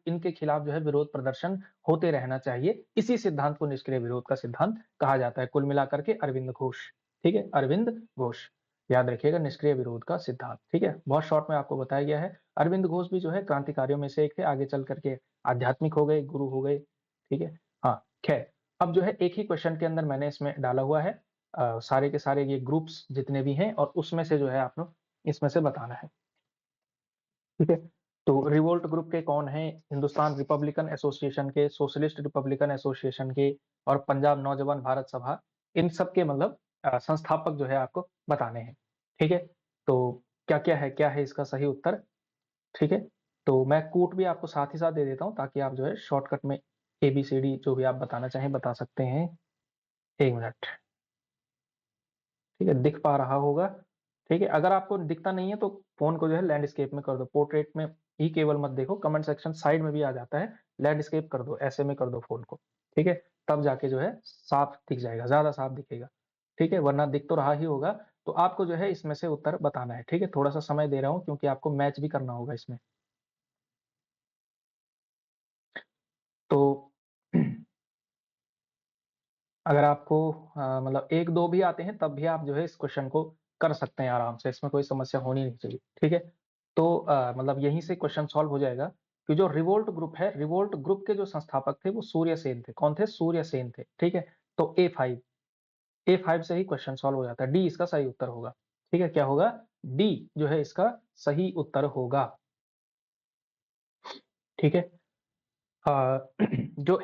इनके खिलाफ जो है विरोध प्रदर्शन होते रहना चाहिए। इसी सिद्धांत को निष्क्रिय विरोध का सिद्धांत कहा जाता है। कुल मिलाकर के अरविंद घोष, ठीक है? अरविंद घोष, याद रखिएगा निष्क्रिय विरोध का सिद्धांत, ठीक है? बहुत शॉर्ट में आपको बताया गया है। अरविंद घोष भी जो है क्रांतिकारियों में से एक थे, आगे चल करके आध्यात्मिक हो गए, गुरु हो गए, ठीक है? हाँ, खैर अब जो है एक ही क्वेश्चन के अंदर मैंने इसमें डाला हुआ है सारे के सारे ये ग्रुप्स जितने भी हैं और उसमें से जो है आप लोग इसमें से बताना है, ठीक है? तो रिवोल्ट ग्रुप के कौन हैं? हिंदुस्तान रिपब्लिकन एसोसिएशन के, सोशलिस्ट रिपब्लिकन एसोसिएशन के और पंजाब नौजवान भारत सभा, इन सब के मतलब संस्थापक जो है आपको बताने हैं, ठीक है? तो क्या है इसका सही उत्तर, ठीक है? तो मैं कूट भी आपको साथ ही साथ दे देता हूँ ताकि आप जो है शॉर्टकट में एबीसीडी जो भी आप बताना चाहें बता सकते हैं। 1 मिनट, ठीक है? दिख पा रहा होगा, ठीक है? अगर आपको दिखता नहीं है तो फ़ोन को जो है लैंडस्केप में कर दो, पोर्ट्रेट में ही केवल मत देखो, कमेंट सेक्शन साइड में भी आ जाता है, लैंडस्केप कर दो, ऐसे में कर दो फ़ोन को, ठीक है? तब जाके जो है साफ दिख जाएगा, ज़्यादा साफ दिखेगा, ठीक है? वरना दिख तो रहा ही होगा, तो आपको जो है इसमें से उत्तर बताना है, ठीक है? थोड़ा-सा समय दे रहा हूँ क्योंकि आपको मैच भी करना होगा इसमें। तो अगर आपको मतलब 1-2 भी आते हैं तब भी आप जो है इस क्वेश्चन को कर सकते हैं आराम से, इसमें कोई समस्या होनी नहीं चाहिए, ठीक है? तो मतलब यहीं से क्वेश्चन सॉल्व हो जाएगा कि जो रिवोल्ट ग्रुप है, रिवोल्ट ग्रुप के जो संस्थापक थे वो सूर्यसेन थे। कौन थे? सूर्यसेन थे, ठीक है? तो ए5 से ही क्वेश्चन सॉल्व हो जाता है, डी इसका सही उत्तर होगा, ठीक है? क्या होगा? डी जो है इसका सही उत्तर होगा, ठीक है? जो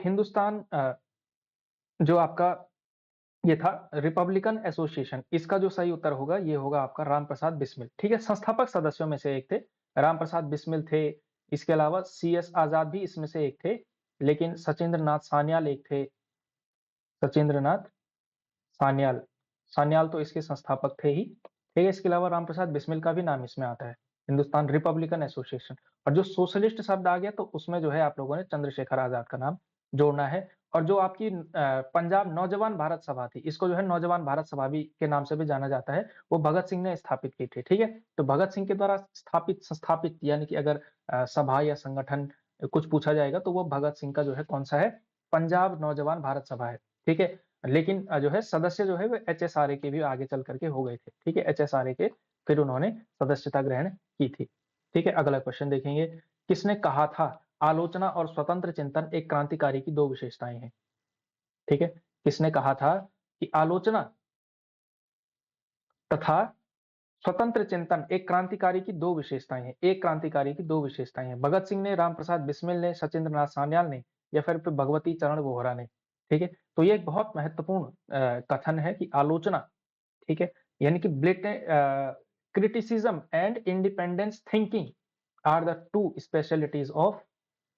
जो आपका ये था रिपब्लिकन एसोसिएशन, इसका जो सही उत्तर होगा ये होगा आपका रामप्रसाद बिस्मिल, ठीक है? संस्थापक सदस्यों में से एक थे, रामप्रसाद बिस्मिल थे, इसके अलावा सीएस आजाद भी इसमें से एक थे, लेकिन सचिंद्र नाथ सान्याल एक थे, सचिंद्र नाथ सान्याल, सान्याल तो इसके संस्थापक थे ही, ठीक है? इसके अलावा रामप्रसाद बिस्मिल का भी नाम इसमें आता है, हिंदुस्तान रिपब्लिकन एसोसिएशन। और जो सोशलिस्ट शब्द आ गया तो उसमें जो है आप लोगों ने चंद्रशेखर आजाद का नाम जोड़ना है। और जो आपकी पंजाब नौजवान भारत सभा थी, इसको जो है नौजवान भारत सभा भी के नाम से भी जाना जाता है, वो भगत सिंह ने स्थापित की थी, ठीक है? तो भगत सिंह के द्वारा संस्थापित यानी कि अगर सभा या संगठन कुछ पूछा जाएगा तो वो भगत सिंह का जो है कौन-सा है? पंजाब नौजवान भारत सभा है, ठीक है? लेकिन जो है सदस्य जो है वो एचएसआरए के भी आगे चल करके हो गए थे, ठीक है? एचएसआरए के फिर उन्होंने सदस्यता ग्रहण की थी, ठीक है? अगला क्वेश्चन देखेंगे, किसने कहा था आलोचना और स्वतंत्र चिंतन एक क्रांतिकारी की 2 विशेषताएँ हैं, ठीक है? किसने कहा था कि आलोचना तथा स्वतंत्र चिंतन एक क्रांतिकारी की 2 विशेषताएँ हैं, एक क्रांतिकारी की 2 विशेषताएँ हैं। भगत सिंह ने, रामप्रसाद बिस्मिल ने, सचिंद्र नाथ सान्याल ने या फिर भगवती चरण वोहरा ने, ठीक है? तो ये एक बहुत महत्वपूर्ण कथन है कि आलोचना, ठीक है? यानी कि criticism and independence thinking are the 2 specialities of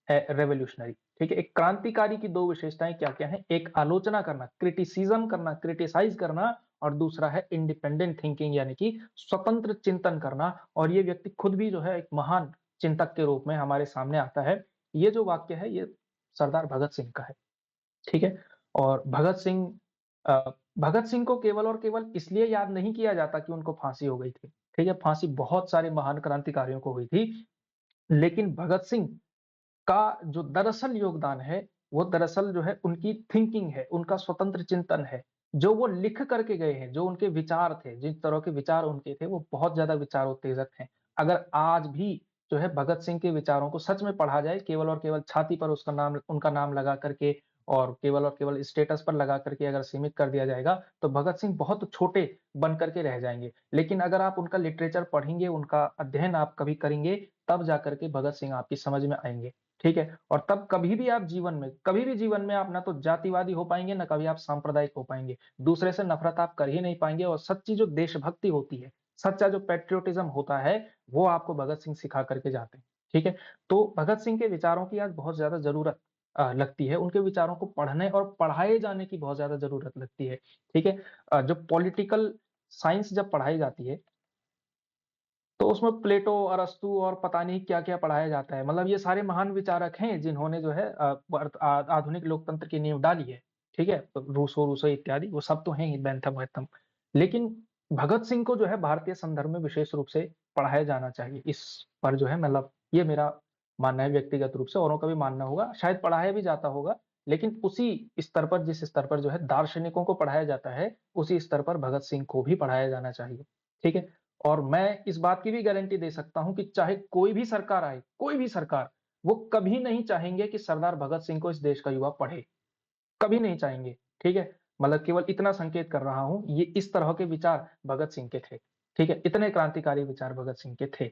revolutionary, ठीक है? एक क्रांतिकारी की 2 विशेषताएँ क्या-क्या हैं? एक आलोचना करना, क्रिटिसिज्म करना, क्रिटिसाइज़ करना और दूसरा है इंडिपेंडेंट थिंकिंग यानी कि स्वतंत्र चिंतन करना। और ये व्यक्ति खुद भी जो है एक महान चिंतक के रूप में हमारे सामने आता है। ये जो वाक्य है ये सरदार भगत सिंह का है, ठीक है? और भगत सिंह को केवल और केवल इसलिए याद नहीं किया जाता कि उनको फांसी हो गई थी, ठीक है? फांसी बहुत सारे महान क्रांतिकारियों को हुई थी, लेकिन भगत सिंह का जो दरअसल योगदान है, वो दरअसल जो है उनकी थिंकिंग है, उनका स्वतंत्र चिंतन है। जो वो लिख करके गए हैं, जो उनके विचार थे, जिस तरह के विचार उनके थे, वो बहुत ज़्यादा विचारोत्तेजक हैं। अगर आज भी जो है भगत सिंह के विचारों को सच में पढ़ा जाए, केवल और केवल छाती पर उनका नाम लगा करके और केवल स्टेटस पर लगा करके अगर सीमित कर दिया जाएगा, तो भगत सिंह बहुत छोटे बन कर के रह जाएँगे। लेकिन अगर आप उनका लिटरेचर पढ़ेंगे, उनका अध्ययन आप कभी करेंगे, तब जाकर के भगत सिंह आपकी समझ में आएँगे। ठीक है? और तब कभी भी जीवन में आप ना तो जातिवादी हो पाएँगे, ना कभी आप सांप्रदायिक हो पाएँगे। दूसरे से नफ़रत आप कर ही नहीं पाएँगे और सच्ची जो देशभक्ति होती है, सच्चा जो पैट्रियोटिज़्म होता है, वो आपको भगत सिंह सिखा कर के जाते हैं। ठीक है? तो भगत सिंह के विचारों की आज बहुत ज़्यादा ज़रूरत लगती है। उनके विचारों को पढ़ने और पढ़ाए जाने की बहुत ज़्यादा ज़रूरत लगती है। ठीक है? जो पॉलिटिकल साइंस जब पढ़ाई जाती है तो उसमें प्लेटो, अरस्तू और पता नहीं क्या-क्या पढ़ाया जाता है। मतलब ये सारे महान विचारक हैं जिन्होंने जो है आधुनिक लोकतंत्र की नींव डाली है, ठीक है? तो रूसो इत्यादि वो सब तो हैं ही बेंथम-वेंथम। लेकिन भगत सिंह को जो है भारतीय संदर्भ में विशेष रूप से पढ़ाया जाना चाहिए। इस पर जो है मतलब ये मेरा मानना है व्यक्तिगत रूप से, औरों का भी मानना होगा। शायद पढ़ाया भी जाता होगा, लेकिन उसी स्तर पर जिस स्तर पर जो है दार्शनिकों को पढ़ाया जाता है, उसी स्तर पर भगत सिंह को भी पढ़ाया जाना चाहिए, ठीक है? और मैं इस बात की भी गारंटी दे सकता हूँ कि चाहे कोई भी सरकार आए, कोई भी सरकार, वो कभी नहीं चाहेंगे कि सरदार भगत सिंह को इस देश का युवा पढ़े, कभी नहीं चाहेंगे, ठीक है? मतलब केवल इतना संकेत कर रहा हूँ, ये इस तरह के विचार भगत सिंह के थे, ठीक है? इतने क्रांतिकारी विचार भगत सिंह के थे,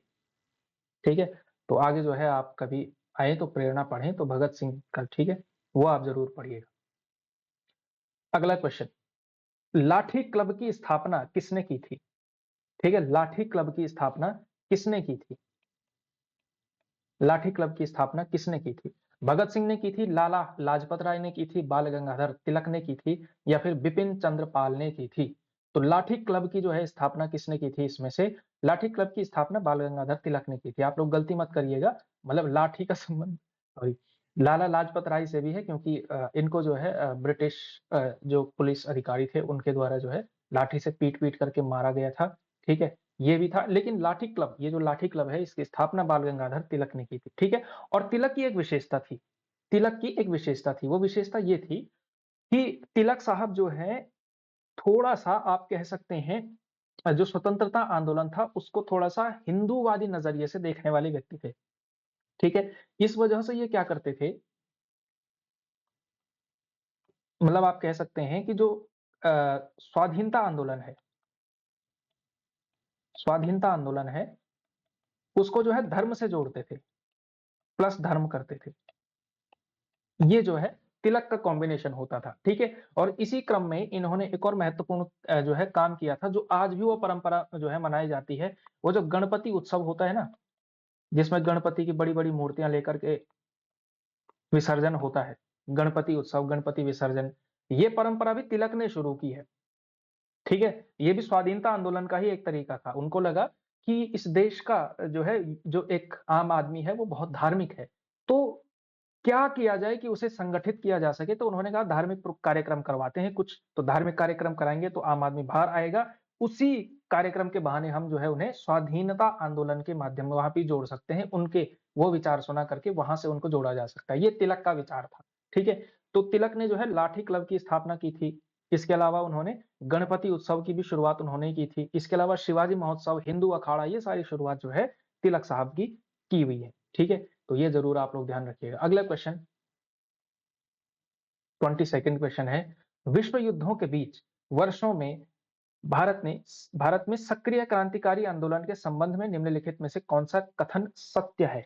ठीक है? तो आगे जो है आप कभी आएँ तो प्रेरणा पढ़ें तो भगत सिंह का, ठीक है? वो आप ज़रूर पढ़िएगा। अगला क्वेश्चन, लाठी क्लब की स्थापना किसने की थी? ठीक है? लाठी क्लब की स्थापना किसने की थी? लाठी क्लब की स्थापना किसने की थी? भगत सिंह ने की थी, लाला लाजपत राय ने की थी, बाल गंगाधर तिलक ने की थी या फिर बिपिन चंद्र पाल ने की थी? तो लाठी क्लब की जो है स्थापना किसने की थी इसमें से? लाठी क्लब की स्थापना बाल गंगाधर तिलक ने की थी। आप लोग गलती मत करिएगा, मतलब लाठी का संबंध सॉरी लाला लाजपत राय से भी है, क्योंकि इनको जो है ब्रिटिश जो पुलिस अधिकारी थे उनके द्वारा जो है लाठी से पीट-पीट करके मारा गया था, ठीक है? ये भी था, लेकिन लाठी क्लब, ये जो लाठी क्लब है इसकी स्थापना बाल गंगाधर तिलक ने की थी, ठीक है? और तिलक की एक विशेषता थी, तिलक की एक विशेषता थी, वो विशेषता ये थी कि तिलक साहब जो है थोड़ा-सा आप कह सकते हैं जो स्वतंत्रता आंदोलन था उसको थोड़ा-सा हिंदूवादी नज़रिए से देखने वाले व्यक्ति थे, ठीक है? इस वजह से ये क्या करते थे, मतलब आप कह सकते हैं कि जो अ, स्वाधीनता आंदोलन है स्वाधीनता आंदोलन है, उसको जो है धर्म से जोड़ते थे, प्लस धर्म करते थे। ये जो है तिलक का कॉम्बिनेशन होता था, ठीक है? और इसी क्रम में इन्होंने एक और महत्वपूर्ण जो है काम किया था, जो आज भी वो परंपरा जो है मनाई जाती है, वो जो गणपति उत्सव होता है ना, जिसमें गणपति की बड़ी-बड़ी मूर्तियाँ लेकर के विसर्जन होता है, गणपति उत्सव, गणपति विसर्जन, ये परंपरा भी तिलक ने शुरू की है, ठीक है? ये भी स्वाधीनता आंदोलन का ही एक तरीका था। उनको लगा कि इस देश का जो है, जो एक आम आदमी है, वो बहुत धार्मिक है, तो क्या किया जाए कि उसे संगठित किया जा सके? तो उन्होंने कहा धार्मिक कार्यक्रम करवाते हैं कुछ, तो धार्मिक कार्यक्रम कराएँगे तो आम आदमी बाहर आएगा, उसी कार्यक्रम के बहाने हम जो है उन्हें स्वाधीनता आंदोलन के माध्यम वहाँ पे जोड़ सकते हैं, उनके वो विचार सुना करके वहाँ से उनको जोड़ा जा सकता है। ये तिलक का विचार था, ठीक है? तो तिलक ने जो है लाठी क्लब की स्थापना की थी, इसके अलावा उन्होंने गणपति उत्सव की भी शुरुआत उन्होंने की थी, इसके अलावा शिवाजी महोत्सव, हिंदू अखाड़ा, ये सारी शुरुआत जो है तिलक साहब की हुई है, ठीक है? तो ये ज़रूर आप लोग ध्यान रखिएगा। अगला क्वेश्चन 22nd क्वेश्चन है, विश्व युद्धों के बीच वर्षों में भारत में सक्रिय क्रांतिकारी आंदोलन के संबंध में निम्नलिखित में से कौन-सा कथन सत्य है?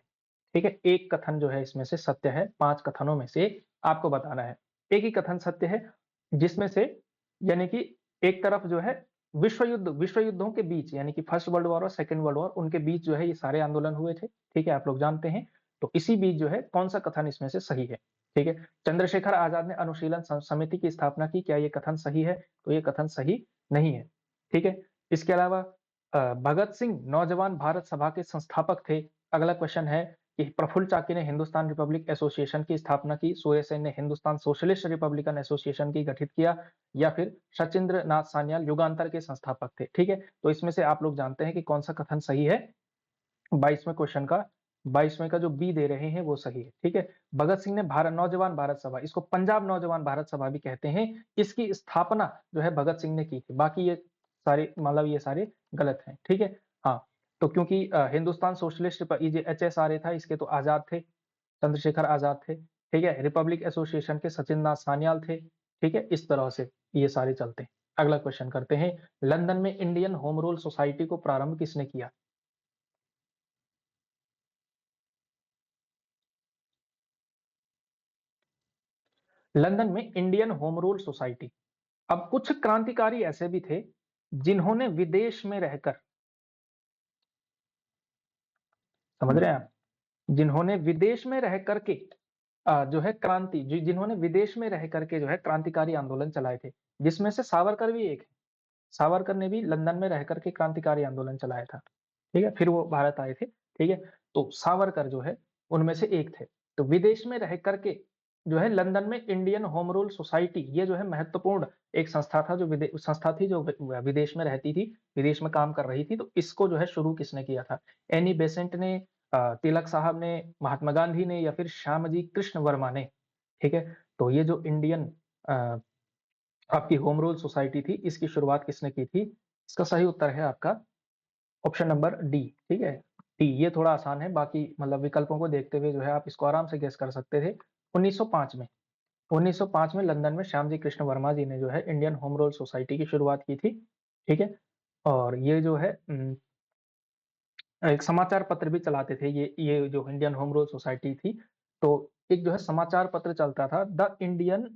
ठीक है? एक कथन जो है इसमें से सत्य है, 5 कथनों में से आपको बताना है। एक ही कथन सत्य है, जिसमें से यानी कि एक तरफ जो है विश्व युद्धों के बीच यानी कि फर्स्ट वर्ल्ड वॉर और सेकंड वर्ल्ड वॉर उनके बीच जो है ये सारे आंदोलन हुए थे, ठीक है? आप लोग जानते हैं। तो इसी बीच जो है कौन-सा कथन इसमें से सही है? ठीक है? चंद्रशेखर आजाद ने अनुशीलन समिति की स्थापना की, क्या ये कथन सही है? तो ये कथन सही नहीं है, ठीक है? इसके अलावा भगत सिंह नौजवान भारत सभा के संस्थापक थे। अगला क्वेश्चन है कि प्रफुल्ल चाकी ने हिंदुस्तान रिपब्लिक एसोसिएशन की स्थापना की, सूर्य सेन ने हिंदुस्तान सोशलिस्ट रिपब्लिकन एसोसिएशन की गठित किया या फिर सचिंद्र नाथ सान्याल युगांतर के संस्थापक थे, ठीक है? तो इसमें से आप लोग जानते हैं कि कौन-सा कथन सही है? 22वें क्वेश्चन का 22वें का जो बी दे रहे हैं वो सही है, ठीक है? भगत सिंह ने भारत नौजवान भारत सभा, इसको पंजाब नौजवान भारत सभा भी कहते हैं, इसकी स्थापना जो है भगत सिंह ने की थी। बाकी ये सारे मतलब ये सारे गलत हैं, ठीक है? हाँ, तो क्योंकि हिंदुस्तान सोशलिस्ट ये जो एचएसआरए था इसके तो आज़ाद थे, चंद्रशेखर आज़ाद थे, ठीक है? रिपब्लिक एसोसिएशन के सचिंद्र नाथ सान्याल थे, ठीक है? इस तरह से ये सारे चलते हैं। अगला क्वेश्चन करते हैं, लंदन में इंडियन होम रूल सोसाइटी को प्रारंभ किसने किया? लंदन में इंडियन होम रूल सोसाइटी। अब कुछ क्रांतिकारी ऐसे भी थे जिन्होंने विदेश में रहकर, समझ रहे हैं आप, जिन्होंने विदेश में रह करके जो है जिन्होंने विदेश में रह करके जो है क्रांतिकारी आंदोलन चलाए थे, जिसमें से सावरकर भी एक है। सावरकर ने भी लंदन में रह करके क्रांतिकारी आंदोलन चलाया था, ठीक है? फिर वो भारत आए थे, ठीक है? तो सावरकर जो है उनमें से एक थे। तो विदेश में रह करके जो है लंदन में इंडियन होम रूल सोसाइटी, ये जो है महत्वपूर्ण एक संस्था था, जो संस्था थी जो विदेश में रहती थी, विदेश में काम कर रही थी। तो इसको जो है शुरू किसने किया था? एनी बेसेंट ने, तिलक साहब ने, महात्मा गांधी ने या फिर श्यामजी कृष्ण वर्मा ने, ठीक है? तो ये जो इंडियन अ, आपकी होम रूल सोसाइटी थी, इसकी शुरुआत किसने की थी? इसका सही उत्तर है आपका ऑप्शन नंबर डी, ठीक है? डी, ये थोड़ा आसान है, बाकी मतलब विकल्पों को देखते हुए जो है आप इसको आराम से गेस कर सकते थे। 1905 में 1905 में लंदन में श्यामजी कृष्ण वर्मा जी ने जो है इंडियन होम रूल सोसाइटी की शुरुआत की थी, ठीक है? और ये जो है एक समाचार पत्र भी चलाते थे, ये जो इंडियन होम रूल सोसाइटी थी, तो एक जो है समाचार पत्र चलता था, द इंडियन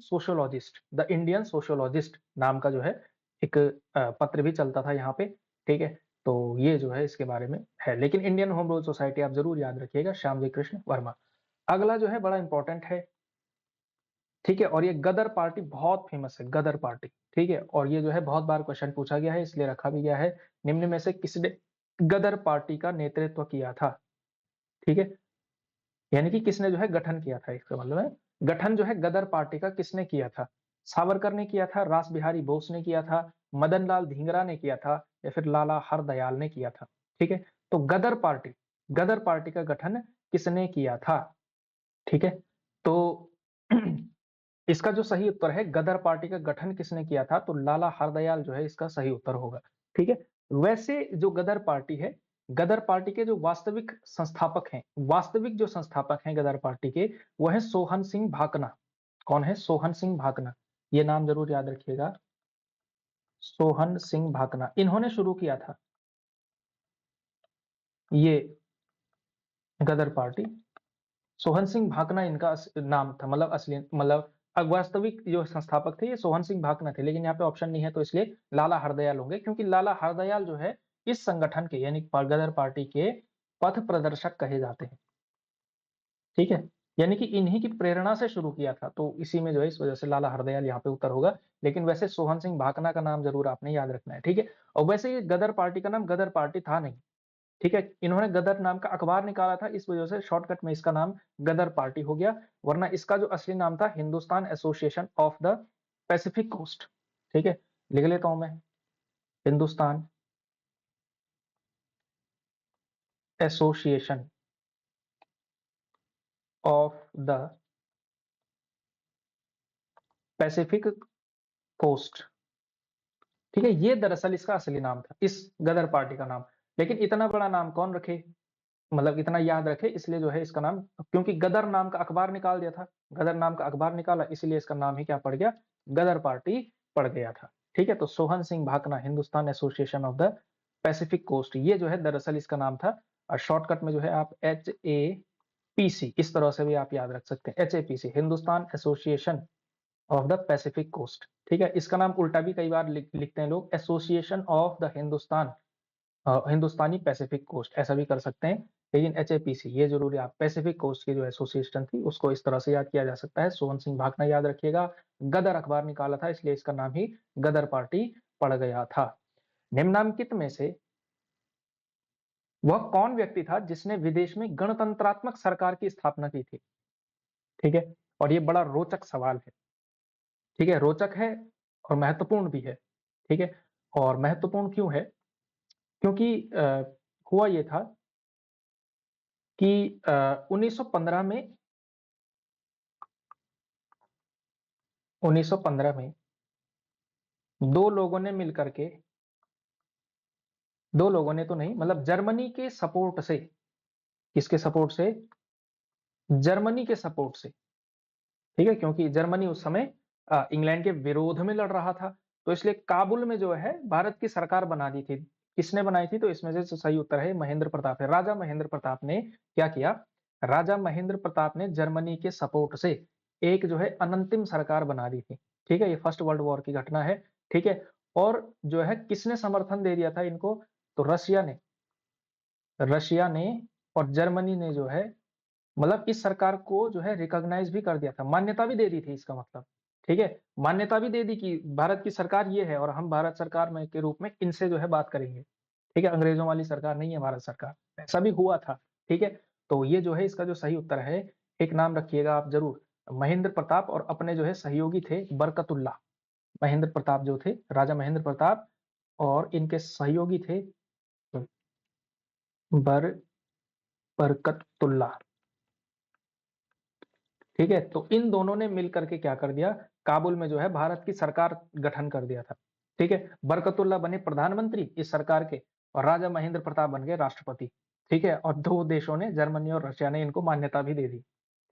सोशियोलॉजिस्ट नाम का जो है एक पत्र भी चलता था यहाँ पे, ठीक है? तो ये जो है इसके बारे में है, लेकिन इंडियन होम रूल सोसाइटी आप ज़रूर याद रखिएगा, श्यामजी कृष्ण वर्मा। अगला जो है बड़ा इम्पोर्टेंट है, ठीक है? और ये गदर पार्टी बहुत फेमस है, गदर पार्टी, ठीक है? और ये जो है बहुत बार क्वेश्चन पूछा गया है, इसलिए रखा भी गया है, निम्न में से किसने गदर पार्टी का नेतृत्व किया था? ठीक है? यानी कि किसने जो है गठन किया था, इसका मतलब है गठन जो है गदर पार्टी का किसने किया था? सावरकर ने किया था, रास बिहारी बोस ने किया था, मदन लाल धिंगरा ने किया था, या फिर लाला हरदयाल ने किया था। ठीक है, तो गदर पार्टी का गठन किसने किया था? ठीक है, तो इसका जो सही उत्तर है गदर पार्टी का गठन किसने किया था, तो लाला हरदयाल जो है इसका सही उत्तर होगा। ठीक है, वैसे जो गदर पार्टी है, गदर पार्टी के जो वास्तविक संस्थापक हैं, वास्तविक जो संस्थापक हैं गदर पार्टी के, वो है सोहन सिंह भाकना। कौन है? सोहन सिंह भाकना। ये नाम जरूर याद रखिएगा, सोहन सिंह भाकना। इन्होंने शुरू किया था ये गदर पार्टी। सोहन सिंह भाकना इनका नाम था, मतलब असली, मतलब वास्तविक जो संस्थापक थे ये सोहन सिंह भाकना थे, लेकिन यहाँ पे ऑप्शन नहीं है तो इसलिए लाला हरदयाल होंगे, क्योंकि लाला हरदयाल जो है इस संगठन के यानी गदर पार्टी के पथ प्रदर्शक कहे जाते हैं। ठीक है, यानी कि इन्हीं की प्रेरणा से शुरू किया था, तो इसी में जो है इस वजह से लाला हरदयाल यहाँ पे उत्तर होगा। लेकिन वैसे सोहन सिंह भाकना का नाम जरूर आपने याद रखना है। ठीक है, और वैसे ये गदर पार्टी का नाम गदर पार्टी था नहीं। ठीक है, इन्होंने गदर नाम का अखबार निकाला था, इस वजह से शॉर्टकट में इसका नाम गदर पार्टी हो गया, वरना इसका जो असली नाम था Hindustan association of the Pacific coast. ठीक है, लिख लेता हूं मैं, Hindustan association of the Pacific coast. ठीक है, ये दरअसल इसका असली नाम था, इस गदर पार्टी का नाम। लेकिन इतना बड़ा नाम कौन रखे, मतलब इतना याद रखे, इसलिए जो है इसका नाम, क्योंकि गदर नाम का अखबार निकाल दिया था, गदर नाम का अखबार निकाला, इसलिए इसका नाम ही क्या पड़ गया, गदर पार्टी पड़ गया था। ठीक है, तो Sohan Singh Bhakna, Hindustan association of the Pacific coast, ये जो है दरअसल इसका नाम था। और शॉर्टकट में जो है आप HAPC इस तरह से भी आप याद रख सकते हैं, HAPC, Hindustan association of the Pacific coast. ठीक है, इसका नाम उल्टा भी कई बार लिखते हैं लोग, association of the Hindustani Pacific coast, ऐसा भी कर सकते हैं। लेकिन HAPC ये जरूरी, आप पैसिफिक कोस्ट की जो एसोसिएशन थी उसको इस तरह से याद किया जा सकता है। सोहन सिंह भाकना याद रखिएगा, गदर अखबार निकाला था, इसलिए इसका नाम ही गदर पार्टी पड़ गया था। निम्नांकित में से वह कौन व्यक्ति था जिसने विदेश में गणतंत्रात्मक सरकार की स्थापना की थी? ठीक है, और ये बड़ा रोचक सवाल है। ठीक है, रोचक है और महत्वपूर्ण भी है। ठीक है, और महत्वपूर्ण क्यों है, क्योंकि हुआ ये था कि 1915 में 1915 में दो लोगों ने मिलकर के, दो लोगों ने तो नहीं, मतलब जर्मनी के सपोर्ट से, किसके सपोर्ट से? जर्मनी के सपोर्ट से। ठीक है, क्योंकि जर्मनी उस समय इंग्लैंड के विरोध में लड़ रहा था, तो इसलिए काबुल में जो है भारत की सरकार बना दी थी। किसने बनाई थी? तो इसमें से जो सही उत्तर है महेंद्र प्रताप है। राजा महेंद्र प्रताप ने क्या किया? राजा महेंद्र प्रताप ने जर्मनी के सपोर्ट से एक जो है अनंतिम सरकार बना दी थी। ठीक है, ये फर्स्ट वर्ल्ड वॉर की घटना है। ठीक है, और जो है किसने समर्थन दे दिया था इनको? तो रशिया ने और जर्मनी ने जो है, मतलब इस सरकार को जो है रिकॉग्नाइज भी कर दिया था, मान्यता भी दे दी थी, इसका मतलब। ठीक है, मान्यता भी दे दी कि भारत की सरकार ये है और हम भारत सरकार में के रूप में इनसे जो है बात करेंगे। ठीक है, अंग्रेजों वाली सरकार नहीं है भारत सरकार, ऐसा भी हुआ था। ठीक है, तो ये जो है इसका जो सही उत्तर है, एक नाम रखिएगा आप जरूर, महेंद्र प्रताप और अपने जो है सहयोगी थे बरकतुल्ला। महेंद्र प्रताप जो थे, राजा महेंद्र प्रताप, और इनके सहयोगी थे बर बरकतुल्ला। ठीक है, तो इन दोनों ने मिलकर के क्या कर दिया, काबुल में जो है भारत की सरकार गठन कर दिया था। ठीक है, बरकतुल्ला बने प्रधानमंत्री इस सरकार के, और राजा महेंद्र प्रताप बन गए राष्ट्रपति। ठीक है, और दो देशों ने, जर्मनी और रशिया ने, इनको मान्यता भी दे दी।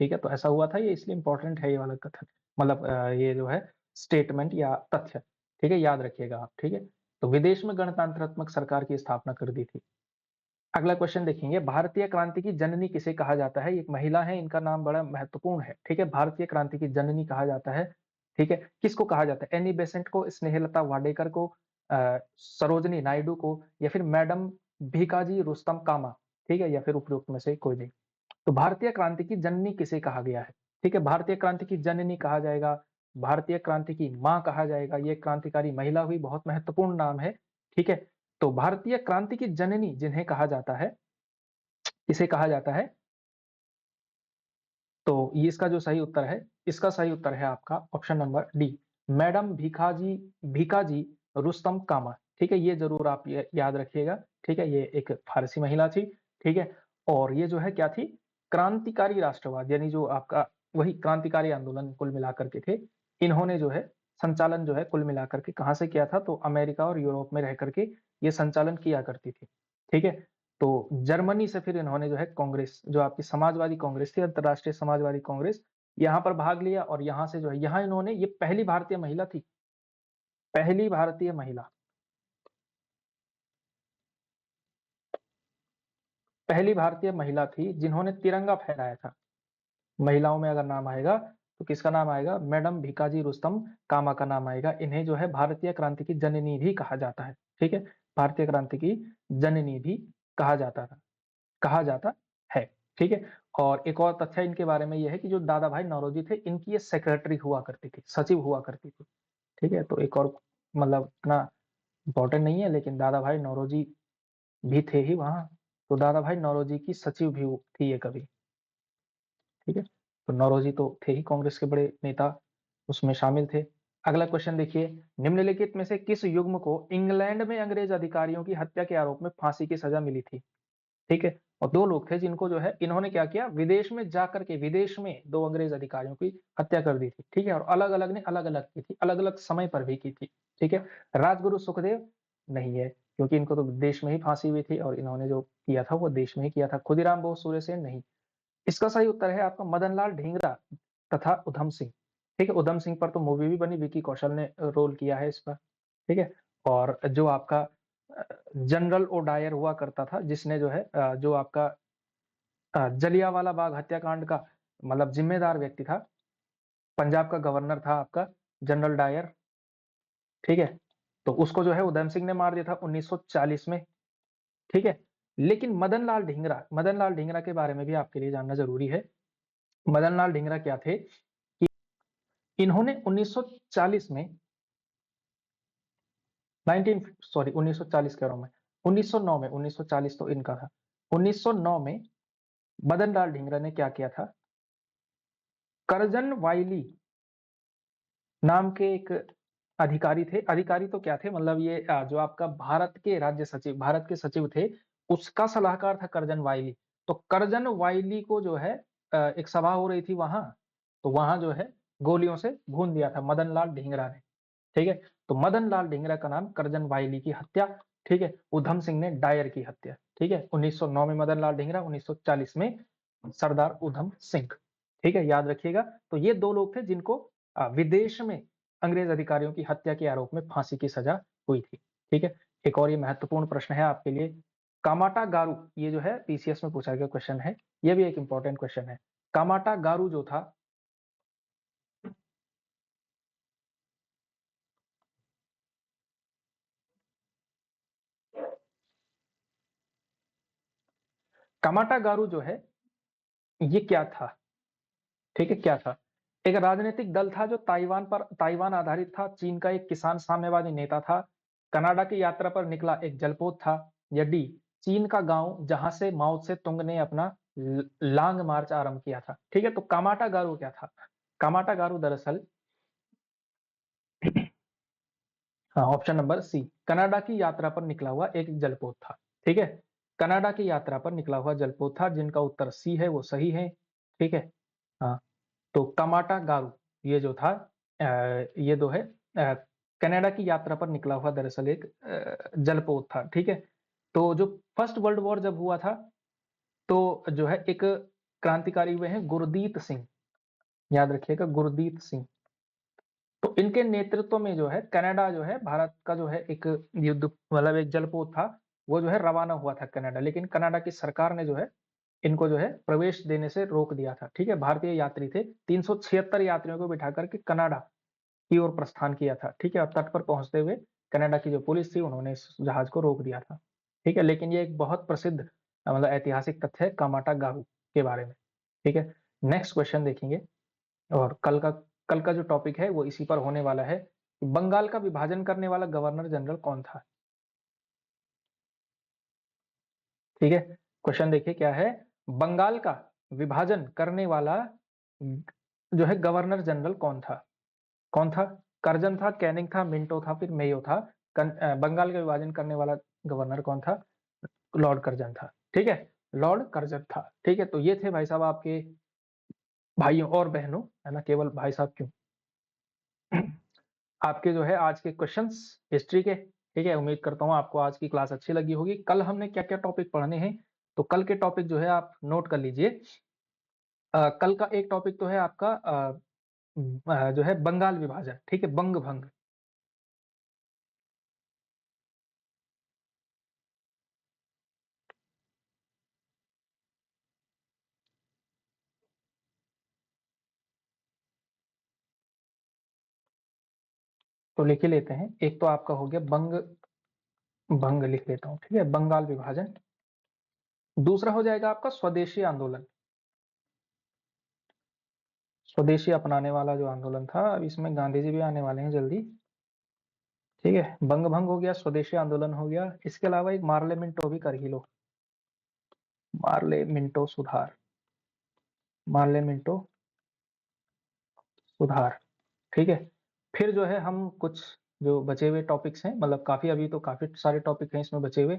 ठीक है, तो ऐसा हुआ था, ये इसलिए इंपॉर्टेंट है ये वाला कथन, मतलब ये जो है स्टेटमेंट या तथ्य। ठीक है, याद रखिएगा आप। ठीक है, तो विदेश में गणतंत्रात्मक सरकार की स्थापना कर दी थी। अगला क्वेश्चन देखेंगे, भारतीय क्रांति की जननी किसे कहा जाता है? एक महिला है, इनका नाम बड़ा महत्वपूर्ण है। ठीक है, भारतीय क्रांति की जननी कहा जाता है। ठीक है, किसको कहा जाता है? एनी बेसेंट को, स्नेहलता वाडेकर को, सरोजनी नायडू को, या फिर मैडम भीकाजी रुस्तम कामा? ठीक है, या फिर उपरोक्त में से कोई नहीं। तो भारतीय क्रांति की जननी किसे कहा गया है? ठीक है, भारतीय क्रांति की जननी कहा जाएगा, भारतीय क्रांति की मां कहा जाएगा, ये क्रांतिकारी महिला हुई, बहुत महत्वपूर्ण नाम है। ठीक है, तो भारतीय क्रांति की जननी जिन्हें कहा जाता है, किसे कहा जाता है? तो ये इसका जो सही उत्तर है, इसका सही उत्तर है आपका option number D, madam Bhikaji Rustom Cama. ठीक है, ये जरूर आप याद रखिएगा। ठीक है, ये एक फारसी महिला थी। ठीक है, और ये जो है क्या थी, क्रांतिकारी राष्ट्रवाद, यानी जो आपका वही क्रांतिकारी आंदोलन कुल मिलाकर के थे। इन्होंने जो है संचालन जो है कुल मिलाकर के कहाँ से किया था, तो अमेरिका और यूरोप में रह करके ये संचालन किया करती थी। ठीक है, तो जर्मनी से फिर इन्होंने जो है कांग्रेस, जो आपकी समाजवादी कांग्रेस थी, अंतरराष्ट्रीय समाजवादी कांग्रेस, यहाँ पर भाग लिया, और यहाँ से जो है यहाँ इन्होंने, ये पहली भारतीय महिला थी, पहली भारतीय महिला, पहली भारतीय महिला थी जिन्होंने तिरंगा फहराया था। महिलाओं में अगर नाम आएगा तो किसका नाम आएगा, मैडम भीकाजी रुस्तम कामा का नाम आएगा। इन्हें जो है भारतीय क्रांति की जननी भी कहा जाता है। ठीक है, भारतीय क्रांति की जननी भी कहा जाता था, कहा जाता है। ठीक है, और एक और तथ्य इनके बारे में यह है कि जो दादा भाई नौरोजी थे, इनकी ये सेक्रेटरी हुआ करती थी, सचिव हुआ करती थी। ठीक है, तो एक और मतलब इतना इंपॉर्टेंट नहीं है, लेकिन दादा भाई नौरोजी भी थे ही वहां, तो दादा भाई नौरोजी की सचिव भी थी ये कभी। ठीक है, तो नौरोजी तो थे ही कांग्रेस के बड़े नेता, उसमें शामिल थे। अगला क्वेश्चन देखिए, निम्नलिखित में से किस युग्म को इंग्लैंड में अंग्रेज अधिकारियों की हत्या के आरोप में फांसी की सजा मिली थी। ठीक है, और दो लोग थे जिनको जो है इन्होंने क्या किया, विदेश में जाकर के, विदेश में दो अंग्रेज अधिकारियों की हत्या कर दी थी। ठीक है, और अलग अलग ने अलग अलग की थी, अलग अलग समय पर भी की थी। ठीक है, राजगुरु सुखदेव नहीं है, क्योंकि इनको तो देश में ही फांसी हुई थी, और इन्होंने जो किया था वो देश में ही किया था। खुदीराम बोस सूर्यसेन नहीं। इसका सही उत्तर है आपका मदनलाल ढींगरा तथा उधम सिंह। ठीक है, उधम सिंह पर तो मूवी भी बनी, विकी कौशल ने रोल किया है इस पर। ठीक है, और जो आपका जनरल ओडायर हुआ करता था, जिसने जो है जो आपका जलियांवाला बाग हत्याकांड का मतलब जिम्मेदार व्यक्ति था, पंजाब का गवर्नर था आपका जनरल डायर। ठीक है, तो उसको जो है उधम सिंह ने मार दिया था 1940 में। ठीक है, लेकिन मदन लाल ढींगरा के बारे में भी आपके लिए जानना जरूरी है। मदन लाल ढींगरा क्या थे, इन्होंने 1940 में 19 सॉरी 1940 कह रहा हूं मैं, 1909 में, 1940 तो इनका था, 1909 में मदन लाल ढींगरा ने क्या किया था, करजन वाइली नाम के एक अधिकारी थे। अधिकारी तो क्या थे, मतलब ये जो आपका भारत के राज्य सचिव, भारत के सचिव थे, उसका सलाहकार था करजन वाइली। तो करजन वाइली को जो है एक सभा हो रही थी वहां, तो वहां जो है गोलियों से भून दिया था मदन लाल ढींगरा ने। ठीक है, तो मदन लाल ढींगरा का नाम करजन वाइली की हत्या। ठीक है, उधम सिंह ने डायर की हत्या। ठीक है, 1909 में मदन लाल ढींगरा, 1940 में सरदार उधम सिंह। ठीक है, याद रखिएगा। तो ये दो लोग थे जिनको विदेश में अंग्रेज अधिकारियों की हत्या के आरोप में फांसी की सजा हुई थी। ठीक है, एक और ये महत्वपूर्ण प्रश्न है आपके लिए, कामाटा गारू, ये जो है पीसीएस में पूछा गया क्वेश्चन है, ये भी एक इंपॉर्टेंट क्वेश्चन है। कामाटा गारू जो था, कामाटा गारू जो है ये क्या था। ठीक है, क्या था, एक राजनीतिक दल था जो ताइवान आधारित था, चीन का एक किसान साम्यवादी नेता था, कनाडा की यात्रा पर निकला एक जलपोत था, या डी चीन का गांव जहां से माओ से तुंग ने अपना लांग मार्च आरंभ किया था। ठीक है, तो कामाटा गारू क्या था, कामाटा गारू दरअसल हाँ, ऑप्शन नंबर सी, कनाडा की यात्रा पर निकला हुआ एक जलपोत था। ठीक है, कनाडा की यात्रा पर निकला हुआ जलपोत था, जिनका उत्तर सी है वो सही है। ठीक है, हाँ, तो कामाटा गारू ये जो था ये दो है कनाडा की यात्रा पर निकला हुआ दरअसल एक जलपोत था। ठीक है, तो जो फर्स्ट वर्ल्ड वॉर जब हुआ था, तो जो है एक क्रांतिकारी हुए हैं गुरदीत सिंह, याद रखिएगा गुरदीत सिंह। तो इनके नेतृत्व में जो है कनाडा जो है भारत का जो है एक युद्ध मतलब एक जलपोत था, वो जो है रवाना हुआ था कनाडा, लेकिन कनाडा की सरकार ने जो है इनको जो है प्रवेश देने से रोक दिया था। ठीक है, भारतीय यात्री थे, 376 यात्रियों को बिठा करके कनाडा की ओर प्रस्थान किया था। ठीक है, और तट पर पहुंचते हुए कनाडा की जो पुलिस थी उन्होंने इस जहाज को रोक दिया था। ठीक है, लेकिन ये एक बहुत प्रसिद्ध मतलब ऐतिहासिक तथ्य है कामाटा गारू के बारे में। ठीक है, नेक्स्ट क्वेश्चन देखेंगे, और कल का जो टॉपिक है वो इसी पर होने वाला है कि बंगाल का विभाजन करने वाला गवर्नर जनरल कौन था। ठीक है, क्वेश्चन देखिए क्या है, बंगाल का विभाजन करने वाला जो है गवर्नर जनरल कौन था? कौन था? कर्जन था, कैनिंग था, मिंटो था, फिर मेयो था। बंगाल का विभाजन करने वाला गवर्नर कौन था? लॉर्ड कर्जन था। ठीक है, लॉर्ड कर्जन था। ठीक है, तो ये थे भाई साहब आपके भाइयों और बहनों, है ना, केवल भाई साहब क्यों, आपके जो है आज के क्वेश्चंस हिस्ट्री के। ठीक है, उम्मीद करता हूँ आपको आज की क्लास अच्छी लगी होगी। कल हमने क्या क्या टॉपिक पढ़ने हैं, तो कल के टॉपिक जो है आप नोट कर लीजिए। कल का एक टॉपिक तो है आपका जो है बंगाल विभाजन। ठीक है, बंग भंग। तो लिख ही लेते हैं, एक तो आपका हो गया बंग भंग, लिख लेता हूँ। ठीक है, बंगाल विभाजन। दूसरा हो जाएगा आपका स्वदेशी आंदोलन, स्वदेशी अपनाने वाला जो आंदोलन था। अब इसमें गांधी जी भी आने वाले हैं जल्दी। ठीक है, बंग भंग हो गया, स्वदेशी आंदोलन हो गया। इसके अलावा एक मार्ले मिंटो भी कर ही लो, मार्ले मिंटो सुधार, मार्ले मिंटो सुधार। ठीक है, फिर जो है हम कुछ जो बचे हुए टॉपिक्स हैं, मतलब काफी, अभी तो काफी सारे टॉपिक हैं इसमें बचे हुए।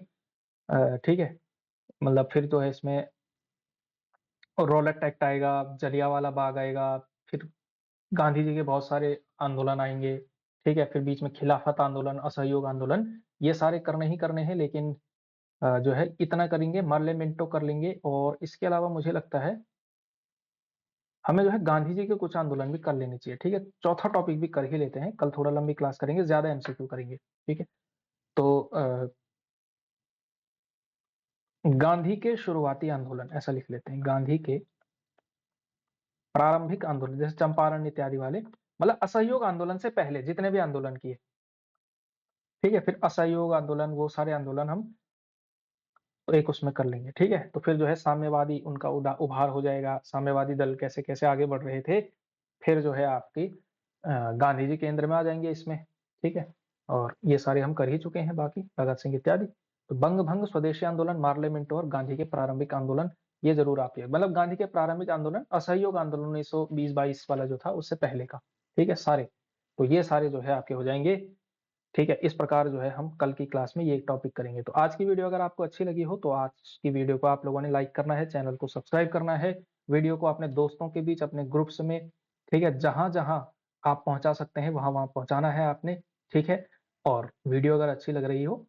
ठीक है, मतलब फिर तो है इसमें रॉलेट एक्ट आएगा, जलियांवाला बाग आएगा, फिर गांधी जी के बहुत सारे आंदोलन आएंगे। ठीक है, फिर बीच में खिलाफत आंदोलन, असहयोग आंदोलन, ये सारे करने ही करने हैं। लेकिन जो है इतना करेंगे, मार्ले मिंटो कर लेंगे, और इसके अलावा मुझे लगता है हमें जो है गांधी जी के कुछ आंदोलन भी कर लेने चाहिए। ठीक है, चौथा टॉपिक भी कर ही लेते हैं, कल थोड़ा लंबी क्लास करेंगे, ज्यादा एमसीक्यू करेंगे। ठीक है, तो गांधी के शुरुआती आंदोलन ऐसा लिख लेते हैं, गांधी के प्रारंभिक आंदोलन, जैसे चंपारण इत्यादि वाले, मतलब असहयोग आंदोलन से पहले जितने भी आंदोलन किए। ठीक है, फिर असहयोग आंदोलन, वो सारे आंदोलन हम तो एक उसमें कर लेंगे। ठीक है, तो फिर जो है साम्यवादी उनका उभार हो जाएगा, साम्यवादी दल कैसे कैसे आगे बढ़ रहे थे। फिर जो है आपकी गांधी जी केंद्र में आ जाएंगे इसमें। ठीक है, और ये सारे हम कर ही चुके हैं, बाकी भगत सिंह इत्यादि। तो बंग भंग, स्वदेशी आंदोलन, मार्ले मिंटो और गांधी के प्रारंभिक आंदोलन, ये जरूर आप, ये मतलब गांधी के प्रारंभिक आंदोलन, असहयोग आंदोलन 1920-22 वाला जो था उससे पहले का। ठीक है, सारे, तो ये सारे जो है आपके हो जाएंगे। ठीक है, इस प्रकार जो है हम कल की क्लास में ये एक टॉपिक करेंगे। तो आज की वीडियो अगर आपको अच्छी लगी हो तो आज की वीडियो को आप लोगों ने लाइक करना है, चैनल को सब्सक्राइब करना है, वीडियो को अपने दोस्तों के बीच, अपने ग्रुप्स में, ठीक है, जहां जहां आप पहुंचा सकते हैं वहां वहां पहुंचाना है आपने। ठीक है, और वीडियो अगर अच्छी लग रही हो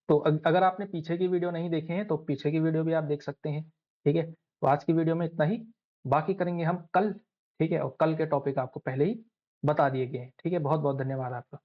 तो अगर आपने पीछे की वीडियो नहीं देखे हैं तो पीछे की वीडियो भी आप देख सकते हैं। ठीक है, तो आज की वीडियो में इतना ही, बाकी करेंगे हम कल। ठीक है, और कल के टॉपिक आपको पहले ही बता दिए गए हैं। ठीक है, बहुत बहुत धन्यवाद आपका।